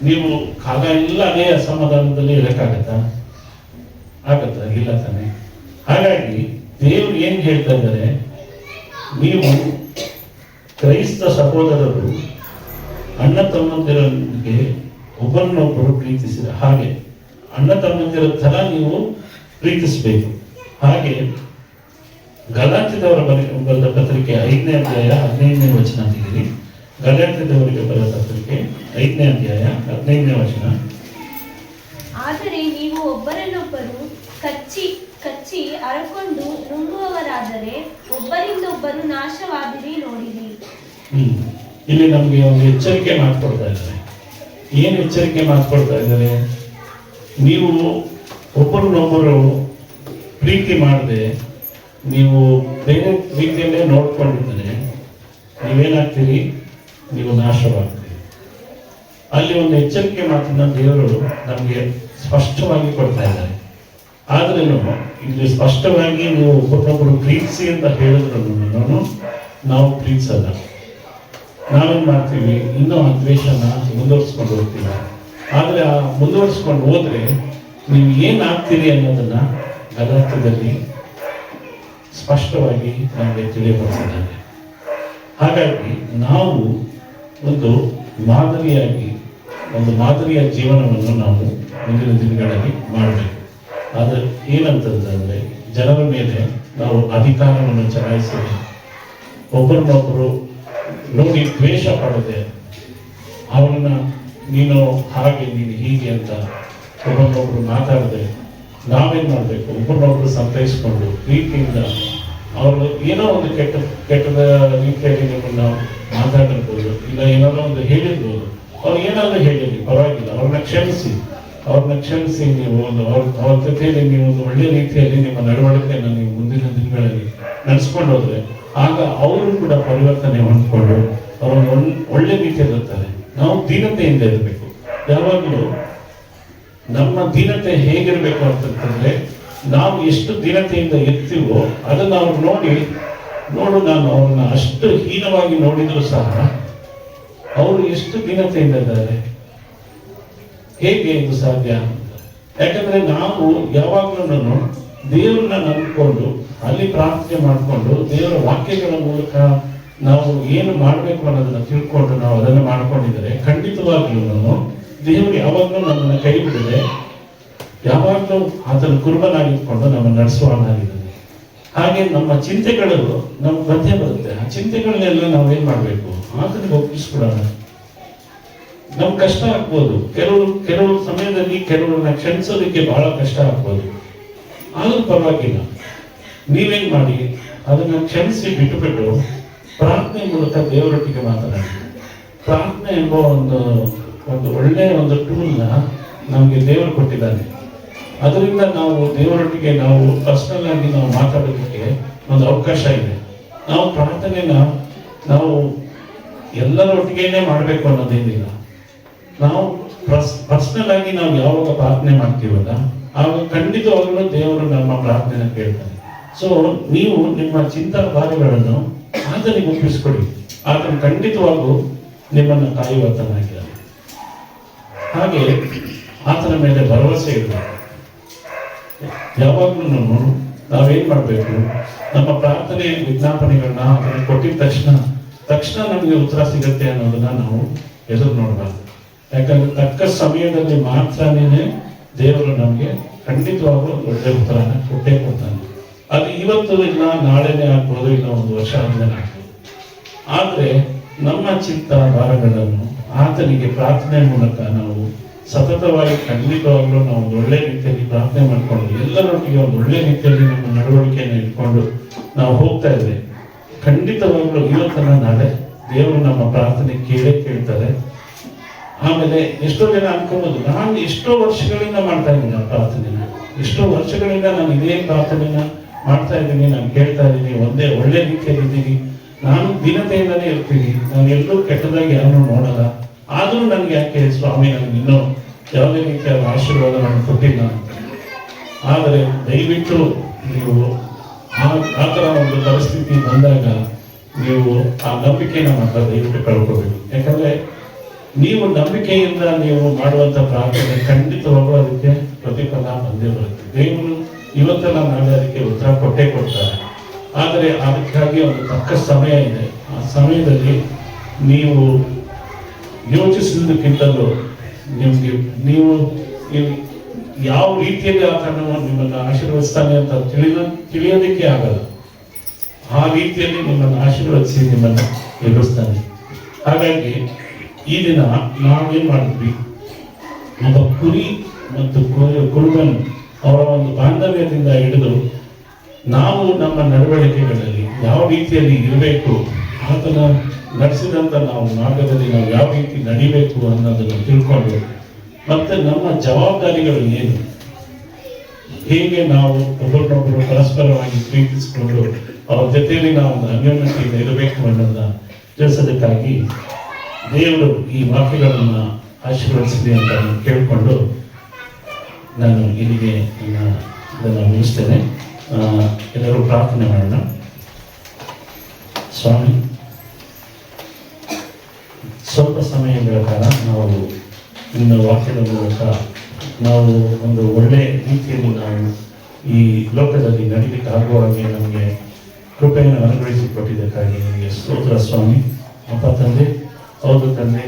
ನೀವು ಕಾಲ ಎಲ್ಲ ಅದೇ ಅಸಮಾಧಾನದಲ್ಲಿ ಇರಕ್ಕಾಗತ್ತಾ? ಆಗತ್ತಾ? ಇಲ್ಲ ತಾನೆ. ಹಾಗಾಗಿ ದೇವರು ಏನ್ ಹೇಳ್ತಾ ಇದ್ದಾರೆ, ನೀವು ಕ್ರೈಸ್ತ ಸಹೋದರರು ಅಣ್ಣ ತಮ್ಮಂದಿರೊಂದಿಗೆ ಒಬ್ಬರನ್ನೊಬ್ಬರು ಪ್ರೀತಿಸಿದ ಹಾಗೆ ಅಣ್ಣ ತಮ್ಮಂದಿರ ತರ ನೀವು ಪ್ರೀತಿಸಬೇಕು. ಹಾಗೆ ಗಲಾತ್ಯದವರ ಬರೆದ ಪತ್ರಿಕೆ 5ನೇ ಅಧ್ಯಾಯ 15ನೇ ವಚನ ತೆಗೆಯಿರಿ. ಗಲಾತ್ಯದವರಿಗೆ ಬರೆದ ಪತ್ರಿಕೆ 5ನೇ ಅಧ್ಯಾಯ 15ನೇ ವಚನ. ಆದರೆ ನೀವು ಒಬ್ಬರನ್ನೊಬ್ಬರು ಕಚ್ಚಿ ಅರಕೊಂಡು ನುಂಗುವವರಾದರೆ ಒಬ್ಬರಿಂದೊಬ್ಬರು ನಾಶವಾದಿರಿ ನೋಡಿರಿ. ಇಲ್ಲಿ ನಮ್ಗೆ ಒಂದು ಎಚ್ಚರಿಕೆ ಮಾತುಕೊಡ್ತಾ ಇದ್ದಾರೆ. ಏನ್ ಎಚ್ಚರಿಕೆ ಮಾತುಕೊಡ್ತಾ ಇದ್ದಾರೆ? ನೀವು ಒಬ್ಬರನ್ನೊಬ್ಬರು ಪ್ರೀತಿ ಮಾಡದೆ ನೀವು ಬೇರೆ ರೀತಿಯಲ್ಲೇ ನೋಡ್ಕೊಂಡಿದ್ದರೆ ನೀವೇನಾಗ್ತೀರಿ? ನೀವು ನಾಶವಾಗ್ತೀರಿ. ಅಲ್ಲಿ ಒಂದು ಎಚ್ಚರಿಕೆ ಮಾತನ್ನ ದೇವರು ನಮ್ಗೆ ಸ್ಪಷ್ಟವಾಗಿ ಕೊಡ್ತಾ ಇದ್ದಾರೆ. ಆದ್ರೂ ಇಲ್ಲಿ ಸ್ಪಷ್ಟವಾಗಿ ನೀವು ಒಬ್ಬರೊಬ್ಬರು ಪ್ರೀತಿಸಿ ಅಂತ ಹೇಳಿದ್ರು ನಾವು ಪ್ರೀತಿಸಲ್ಲ. ನಾವೇನ್ ಮಾಡ್ತೀವಿ? ಇನ್ನೂ ಆ ದ್ವೇಷನ ಮುಂದುವರ್ಸ್ಕೊಂಡು ಹೋಗ್ತೀವಿ. ಆದ್ರೆ ಆ ಮುಂದುವರ್ಸ್ಕೊಂಡು ಹೋದ್ರೆ ನೀವು ಏನಾಗ್ತೀರಿ ಅನ್ನೋದನ್ನ ಗಲಾತ್ಯದಲ್ಲಿ ಸ್ಪಷ್ಟವಾಗಿ ನಮಗೆ ತಿಳಿಯಪಡಿಸಿದ್ದಾರೆ. ಹಾಗಾಗಿ ನಾವು ಒಂದು ಮಾದರಿಯ ಜೀವನವನ್ನು ನಾವು ಮುಂದಿನ ದಿನಗಳಲ್ಲಿ ಮಾಡಬೇಕು. ಆದರೆ ಏನಂತಂದ್ರೆ ಜನರ ಮೇಲೆ ನಾವು ಅಧಿಕಾರವನ್ನು ಚಲಾಯಿಸಿದೆ, ಒಬ್ಬರನ್ನೊಬ್ಬರು ನೋಡಿ ದ್ವೇಷ ಪಡದೆ, ಅವರನ್ನ ನೀನು ಹಾಗೆ ನೀನು ಹೀಗೆ ಅಂತ ಒಬ್ಬರನ್ನೊಬ್ರು ಮಾತಾಡದೆ ನಾವೇನ್ ಮಾಡಬೇಕು, ಒಬ್ಬರನ್ನೊಬ್ರು ಸಂತೈಸ್ಕೊಂಡು ಪ್ರೀತಿಯಿಂದ ಅವರು ಏನೋ ಒಂದು ಕೆಟ್ಟದ ರೀತಿಯಲ್ಲಿ ನಿಮ್ಮನ್ನ ಮಾತಾಡಿರ್ಬೋದು, ಇಲ್ಲ ಏನಾದ್ರು ಒಂದು ಹೇಳಿರ್ಬೋದು, ಅವ್ರು ಏನಾದ್ರು ಹೇಳಿರಿ ಪರವಾಗಿಲ್ಲ, ಅವ್ರನ್ನ ಕ್ಷಮಿಸಿ ನೀವು ಒಂದು ಅವ್ರ ಜೊತೆಯಲ್ಲಿ ನೀವು ಒಂದು ಒಳ್ಳೆ ರೀತಿಯಲ್ಲಿ ನಿಮ್ಮ ನಡವಳಿಕೆಯನ್ನು ನೀವು ಮುಂದಿನ ದಿನಗಳಲ್ಲಿ ನಡೆಸ್ಕೊಂಡು ಹೋದ್ರೆ ಆಗ ಅವರು ಕೂಡ ಪರಿವರ್ತನೆ ಹೊಂದ್ಕೊಂಡು ಅವರನ್ನು ಒಳ್ಳೆ ರೀತಿಯಲ್ಲಿ ಇರ್ತಾರೆ. ನಾವು ದೀನತೆಯಿಂದ ಇರಬೇಕು. ಯಾವಾಗಲೂ ನಮ್ಮ ದೀನತೆ ಹೇಗಿರ್ಬೇಕು ಅಂತಂತಂದ್ರೆ, ನಾವು ಎಷ್ಟು ದೀನತೆಯಿಂದ ಇರ್ತೀವೋ ಅದನ್ನ ಅವ್ರು ನೋಡು ನಾನು ಅವ್ರನ್ನ ಅಷ್ಟು ಹೀನವಾಗಿ ನೋಡಿದ್ರು ಸಹ ಅವರು ಎಷ್ಟು ದೀನತೆಯಿಂದ ಇದ್ದಾರೆ, ಹೇಗೆ ಇದು ಸಾಧ್ಯ? ಯಾಕಂದ್ರೆ ನಾವು ಯಾವಾಗ್ಲೂ ದೇವರನ್ನ ನಂಬಿಕೊಂಡು ಅಲ್ಲಿ ಪ್ರಾರ್ಥನೆ ಮಾಡಿಕೊಂಡು ದೇವರ ವಾಕ್ಯಗಳ ಮೂಲಕ ನಾವು ಏನು ಮಾಡಬೇಕು ಅನ್ನೋದನ್ನ ತಿಳ್ಕೊಂಡು ನಾವು ಅದನ್ನು ಮಾಡ್ಕೊಂಡಿದ್ರೆ ಖಂಡಿತವಾಗ್ಲೂ ದೇವರು ಯಾವಾಗಲೂ ನಮ್ಮನ್ನ ಕೈ ಬಿಡದೆ ಯಾವಾಗಲೂ ಆತನ ಕುರುಬನಾಗಿಟ್ಕೊಂಡು ನಮ್ಮನ್ನು ನಡೆಸುವನಾಗಿದ್ದಾನೆ. ಹಾಗೆ ನಮ್ಮ ಚಿಂತೆಗಳು ನಮ್ಮ ಮಧ್ಯೆ ಬರುತ್ತೆ. ಆ ಚಿಂತೆಗಳನ್ನೆಲ್ಲ ನಾವೇನ್ ಮಾಡ್ಬೇಕು, ಆತನಿಗೆ ಒಪ್ಪಿಸ್ಕೊಡೋಣ. ನಮ್ಗೆ ಕಷ್ಟ ಆಗ್ಬೋದು, ಕೆಲವು ಸಮಯದಲ್ಲಿ ಕೆಲವರನ್ನ ಕ್ಷಮಿಸೋದಕ್ಕೆ ಬಹಳ ಕಷ್ಟ ಆಗ್ಬೋದು, ಆದ್ರೂ ಪರವಾಗಿಲ್ಲ. ನೀವೇನ್ ಮಾಡಿ ಅದನ್ನ ಕ್ಷಮಿಸಿ ಬಿಟ್ಟು ಪ್ರಾರ್ಥನೆ ಮೂಲಕ ದೇವರೊಟ್ಟಿಗೆ ಮಾತನಾಡಿ. ಪ್ರಾರ್ಥನೆ ಎಂಬ ಒಂದು ಒಳ್ಳೆಯ ಒಂದು ಟೂಲ್ನ ನಮಗೆ ದೇವರು ಕೊಟ್ಟಿದ್ದಾನೆ. ಅದರಿಂದ ನಾವು ದೇವರೊಟ್ಟಿಗೆ ನಾವು ಪರ್ಸನಲ್ ಆಗಿ ನಾವು ಮಾತಾಡೋದಕ್ಕೆ ಒಂದು ಅವಕಾಶ ಇದೆ. ನಾವು ಪ್ರಾರ್ಥನೆನ ನಾವು ಎಲ್ಲರೊಟ್ಟಿಗೆನೆ ಮಾಡಬೇಕು ಅನ್ನೋದೇನಿಲ್ಲ. ನಾವು ಪರ್ಸನಲ್ ಆಗಿ ನಾವು ಯಾವಾಗ ಪ್ರಾರ್ಥನೆ ಮಾಡ್ತೀವಲ್ಲ ಆಗ ಖಂಡಿತವಾಗಲೂ ದೇವರು ನಮ್ಮ ಪ್ರಾರ್ಥನೆನ ಕೇಳ್ತಾನೆ. ಸೊ ನೀವು ನಿಮ್ಮ ಚಿಂತಾಭಾರಗಳನ್ನು ಆತನಿಗೆ ಒಪ್ಪಿಸ್ಕೊಡಿ. ಆತನ ಖಂಡಿತವಾಗೂ ನಿಮ್ಮನ್ನ ಕಾಯುವಂತನಾಗಿದ್ದಾನೆ. ಹಾಗೆ ಆತನ ಮೇಲೆ ಭರವಸೆ ಇರಬೇಕು. ಯಾವಾಗ್ಲೂ ನಾವೇನ್ ಮಾಡ್ಬೇಕು, ನಮ್ಮ ಪ್ರಾರ್ಥನೆ ವಿಜ್ಞಾಪನೆಗಳನ್ನ ಆತನಿಗೆ ಕೊಟ್ಟಿದ ತಕ್ಷಣ ನಮಗೆ ಉತ್ತರ ಸಿಗತ್ತೆ ಅನ್ನೋದನ್ನ ನಾವು ಎದುರು ನೋಡಬಾರ್ದು. ಯಾಕಂದ್ರೆ ತಕ್ಕ ಸಮಯದಲ್ಲಿ ಮಾತ್ರನೇ ದೇವರು ನಮ್ಗೆ ಖಂಡಿತವಾಗೂ ಒಳ್ಳೆ ಉತ್ತರನ ಕೊಟ್ಟೇ ಕೊಡ್ತಾನೆ. ಅದು ಇವತ್ತು ಇಲ್ಲ, ನಾಳೆನೇ ಆಗ್ಬೋದು, ಇಲ್ಲ ಒಂದು ವರ್ಷ ಆದ್ಮೇಲೆ ಆಗ್ಬೋದು. ಆದ್ರೆ ನಮ್ಮ ಚಿಂತ ಭಾರಗಳನ್ನು ಆತನಿಗೆ ಪ್ರಾರ್ಥನೆ ಮೂಲಕ ನಾವು ಸತತವಾಗಿ ಖಂಡಿತವಾಗ್ಲೂ ನಾವು ಒಂದು ಒಳ್ಳೆ ರೀತಿಯಲ್ಲಿ ಪ್ರಾರ್ಥನೆ ಮಾಡ್ಕೊಂಡು ಎಲ್ಲರೊಟ್ಟಿಗೆ ಒಂದು ಒಳ್ಳೆ ರೀತಿಯಲ್ಲಿ ನಮ್ಮ ನಡವಳಿಕೆಯನ್ನು ಇಟ್ಕೊಂಡು ನಾವು ಹೋಗ್ತಾ ಇದ್ರೆ ಖಂಡಿತವಾಗ್ಲೂ ಇವತ್ತನ್ನ ನಾಳೆ ದೇವರು ನಮ್ಮ ಪ್ರಾರ್ಥನೆ ಕೇಳ್ತಾರೆ. ಆಮೇಲೆ ಎಷ್ಟೋ ಜನ ಅನ್ಕೋಬಹುದು, ನಾನು ಎಷ್ಟೋ ವರ್ಷಗಳಿಂದ ಮಾಡ್ತಾ ಇದ್ದೀನಿ ಆ ಪ್ರಾರ್ಥನೆನ, ಎಷ್ಟೋ ವರ್ಷಗಳಿಂದ ನಾನು ಇದೇ ಪ್ರಾರ್ಥನೆನ ಮಾಡ್ತಾ ಇದ್ದೀನಿ, ನಾನು ಕೇಳ್ತಾ ಇದ್ದೀನಿ, ಒಂದೇ ಒಳ್ಳೆ ರೀತಿಯಲ್ಲಿ ಇದ್ದೀನಿ, ನಾನು ದೀನತೆಯಿಂದಾನೇ ಇರ್ತೀನಿ, ನಾನು ಎಲ್ಲೂ ಕೆಟ್ಟದಾಗಿ ಯಾರನ್ನೂ ನೋಡಲ್ಲ, ಆದ್ರೂ ನನ್ಗೆ ಯಾಕೆ ಸ್ವಾಮಿ ನನಗೆ ಇನ್ನೂ ಯಾವುದೇ ರೀತಿಯ ಆಶೀರ್ವಾದ ನನಗೆ ಕೊಟ್ಟಿಲ್ಲ ಅಂತ. ಆದರೆ ದಯವಿಟ್ಟು ನೀವು ಆ ಥರ ಒಂದು ಪರಿಸ್ಥಿತಿ ಬಂದಾಗ ನೀವು ಆ ನಂಬಿಕೆನ ಮಾತ್ರ ದಯವಿಟ್ಟು ಕಳ್ಕೋಬೇಕು. ಯಾಕಂದ್ರೆ ನೀವು ನಂಬಿಕೆಯಿಂದ ನೀವು ಮಾಡುವಂತ ಪ್ರಾರ್ಥನೆ ಖಂಡಿತವಾಗೂ ಅದಕ್ಕೆ ಪ್ರತಿಫಲ ಬಂದೇ ಬರುತ್ತೆ. ದೇವರು ಇವತ್ತೆಲ್ಲ ನಾಳೆ ಅದಕ್ಕೆ ಉತ್ತರ ಕೊಡ್ತಾರೆ. ಆದರೆ ಅದಕ್ಕಾಗಿ ಒಂದು ತಕ್ಕ ಸಮಯ ಇದೆ. ಆ ಸಮಯದಲ್ಲಿ ನೀವು ಯೋಚಿಸುವುದಕ್ಕಿಂತಲೂ ನೀವು ಯಾವ ರೀತಿಯಲ್ಲಿ ಆತನು ನಿಮ್ಮನ್ನು ಆಶೀರ್ವದಿಸ್ತಾನೆ ಅಂತ ತಿಳಿಯೋದಕ್ಕೆ ಆಗಲ್ಲ. ಆ ರೀತಿಯಲ್ಲಿ ನಿಮ್ಮನ್ನು ಆಶೀರ್ವದಿಸಿ ನಿಮ್ಮನ್ನು ಎದುರಿಸ್ತಾನೆ. ಹಾಗಾಗಿ ಈ ದಿನ ನಾವೇನ್ ಮಾಡಿದ್ವಿ, ಒಬ್ಬ ಕುರಿ ಮತ್ತು ಕುರುಬನ್ ಅವರ ಒಂದು ಬಾಂಧವ್ಯದಿಂದ ಹಿಡಿದು ನಾವು ನಮ್ಮ ನಡವಳಿಕೆಗಳಲ್ಲಿ ಯಾವ ರೀತಿಯಲ್ಲಿ ಇರಬೇಕು, ಆತನ ನಡೆಸಿದಂತ ನಾವು ಮಾರ್ಗದಲ್ಲಿ ನಾವು ಯಾವ ರೀತಿ ನಡಿಬೇಕು ಅನ್ನೋದನ್ನು ತಿಳ್ಕೊಂಡು, ಮತ್ತೆ ನಮ್ಮ ಜವಾಬ್ದಾರಿಗಳು ಏನು, ಹೇಗೆ ನಾವು ಒಬ್ಬರನ್ನೊಬ್ಬರು ಪರಸ್ಪರವಾಗಿ ಪ್ರೀತಿಸಿಕೊಂಡು ಅವ್ರ ಜೊತೆಯಲ್ಲಿ ನಾವು ಒಂದು ಅನ್ಯೋನ್ಯತೆಯಿಂದ ಇರಬೇಕು ಅನ್ನೋದನ್ನ ತಿಳಿಸೋದಕ್ಕಾಗಿ ದೇವರು ಈ ವಾಕ್ಯಗಳನ್ನ ಆಶೀರ್ವದಿಸಲಿ ಅಂತ ಕೇಳಿಕೊಂಡು ನಾನು ಇಲ್ಲಿಗೆ ಇದನ್ನು ಮುಗಿಸ್ತೇನೆ. ಎಲ್ಲರೂ ಪ್ರಾರ್ಥನೆ ಮಾಡೋಣ. ಸ್ವಾಮಿ, ಸ್ವಲ್ಪ ಸಮಯಗಳ ಕಾಲ ನಾವು ನಿಮ್ಮ ವಾಕ್ಯದ ಮೂಲಕ ನಾವು ಒಂದು ಒಳ್ಳೆಯ ರೀತಿಯಲ್ಲಿ ನಾವು ಈ ಲೋಕದಲ್ಲಿ ನಡೀಲಿಕ್ಕೆ ಆಗುವ ಹಾಗೆ ನಮಗೆ ಕೃಪೆಯನ್ನು ಅನುಗ್ರಹಿಸಿಕೊಟ್ಟಿದ್ದಕ್ಕಾಗಿ ನಿಮಗೆ ಸ್ತೋತ್ರ ಸ್ವಾಮಿ. ಅಪ್ಪ ತಂದೆ, ಹೌದು ತಂದೆ,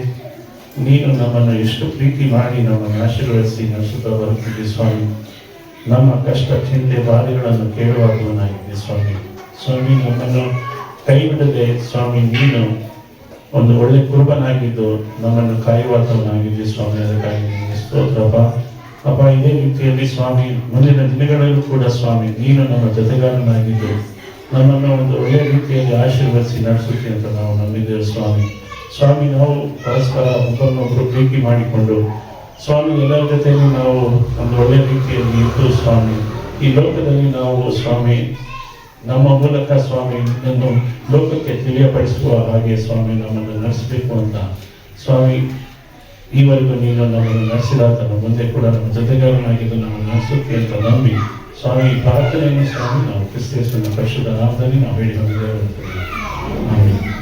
ನೀನು ನಮ್ಮನ್ನು ಎಷ್ಟು ಪ್ರೀತಿ ಮಾಡಿ ನಮ್ಮನ್ನು ಆಶೀರ್ವದಿಸಿ ನಡೆಸುತ್ತಾ ಬರುತ್ತಿದ್ದೆ ಸ್ವಾಮಿ. ನಮ್ಮ ಕಷ್ಟ ಚಿಂತೆ ಬಾಧೆಗಳನ್ನು ಕೇಳುವಾಗುವನಾಗಿದೆ ಸ್ವಾಮಿ. ಸ್ವಾಮಿ, ನಮ್ಮನ್ನು ಕೈ ಬಿಡದೆ ಸ್ವಾಮಿ ನೀನು ಒಂದು ಒಳ್ಳೆ ಕುರುಬನಾಗಿದ್ದು ನಮ್ಮನ್ನು ಕಾಯುವಾತವನಾಗಿದ್ದೆ ಸ್ವಾಮಿ. ಅದಕ್ಕಾಗಿ ನಿಮಗೆ ಸ್ತೋತ್ರಪ್ಪ. ಅಪ್ಪ, ಇದೇ ರೀತಿಯಲ್ಲಿ ಸ್ವಾಮಿ ಮುಂದಿನ ದಿನಗಳಲ್ಲೂ ಕೂಡ ಸ್ವಾಮಿ ನೀನು ನಮ್ಮ ಜೊತೆಗಾರನಾಗಿದ್ದು ನಮ್ಮನ್ನು ಒಂದು ಒಳ್ಳೆಯ ರೀತಿಯಲ್ಲಿ ಆಶೀರ್ವದಿಸಿ ನಡೆಸುತ್ತೆ ಅಂತ ನಾವು ನಂಬಿದ್ದೇವೆ ಸ್ವಾಮಿ. ಸ್ವಾಮಿ, ನಾವು ಪರಸ್ಪರ ಒಬ್ಬರನ್ನೊಬ್ಬರು ಪ್ರೀತಿ ಮಾಡಿಕೊಂಡು ಸ್ವಾಮಿ ಎಲ್ಲರ ಜೊತೆಯಲ್ಲಿ ನಾವು ಒಂದು ಒಳ್ಳೆಯ ರೀತಿಯಲ್ಲಿ ಇದ್ದು ಸ್ವಾಮಿ ಈ ಲೋಕದಲ್ಲಿ ನಾವು ಸ್ವಾಮಿ ನಮ್ಮ ಮೂಲಕ ಸ್ವಾಮಿ ನಿನ್ನನ್ನು ಲೋಕಕ್ಕೆ ತಿಳಿಯಪಡಿಸುವ ಹಾಗೆ ಸ್ವಾಮಿ ನಮ್ಮನ್ನು ನಡೆಸಬೇಕು ಅಂತ ಸ್ವಾಮಿ ಈವರೆಗೂ ನೀನು ನಮ್ಮನ್ನು ನಡೆಸಿದಾತನು ಮುಂದೆ ಕೂಡ ನಮ್ಮ ಜೊತೆಗಾರನಾಗಿದ್ದು ನಮ್ಮನ್ನು ನಡೆಸುತ್ತೆ ಅಂತ ನಂಬಿ ಸ್ವಾಮಿ ಪ್ರಾರ್ಥನೆಯನ್ನು ಸ್ವಾಮಿ ನಾವು ಕ್ರಿಸ್ತೇಶ್ವರನ ಪರಿಶುದ್ಧ ನಾಮದಲ್ಲಿ ನಾವು ಹೇಳಿ ಬಂದಿದ್ದೇವೆ. ಆಮೆನ್.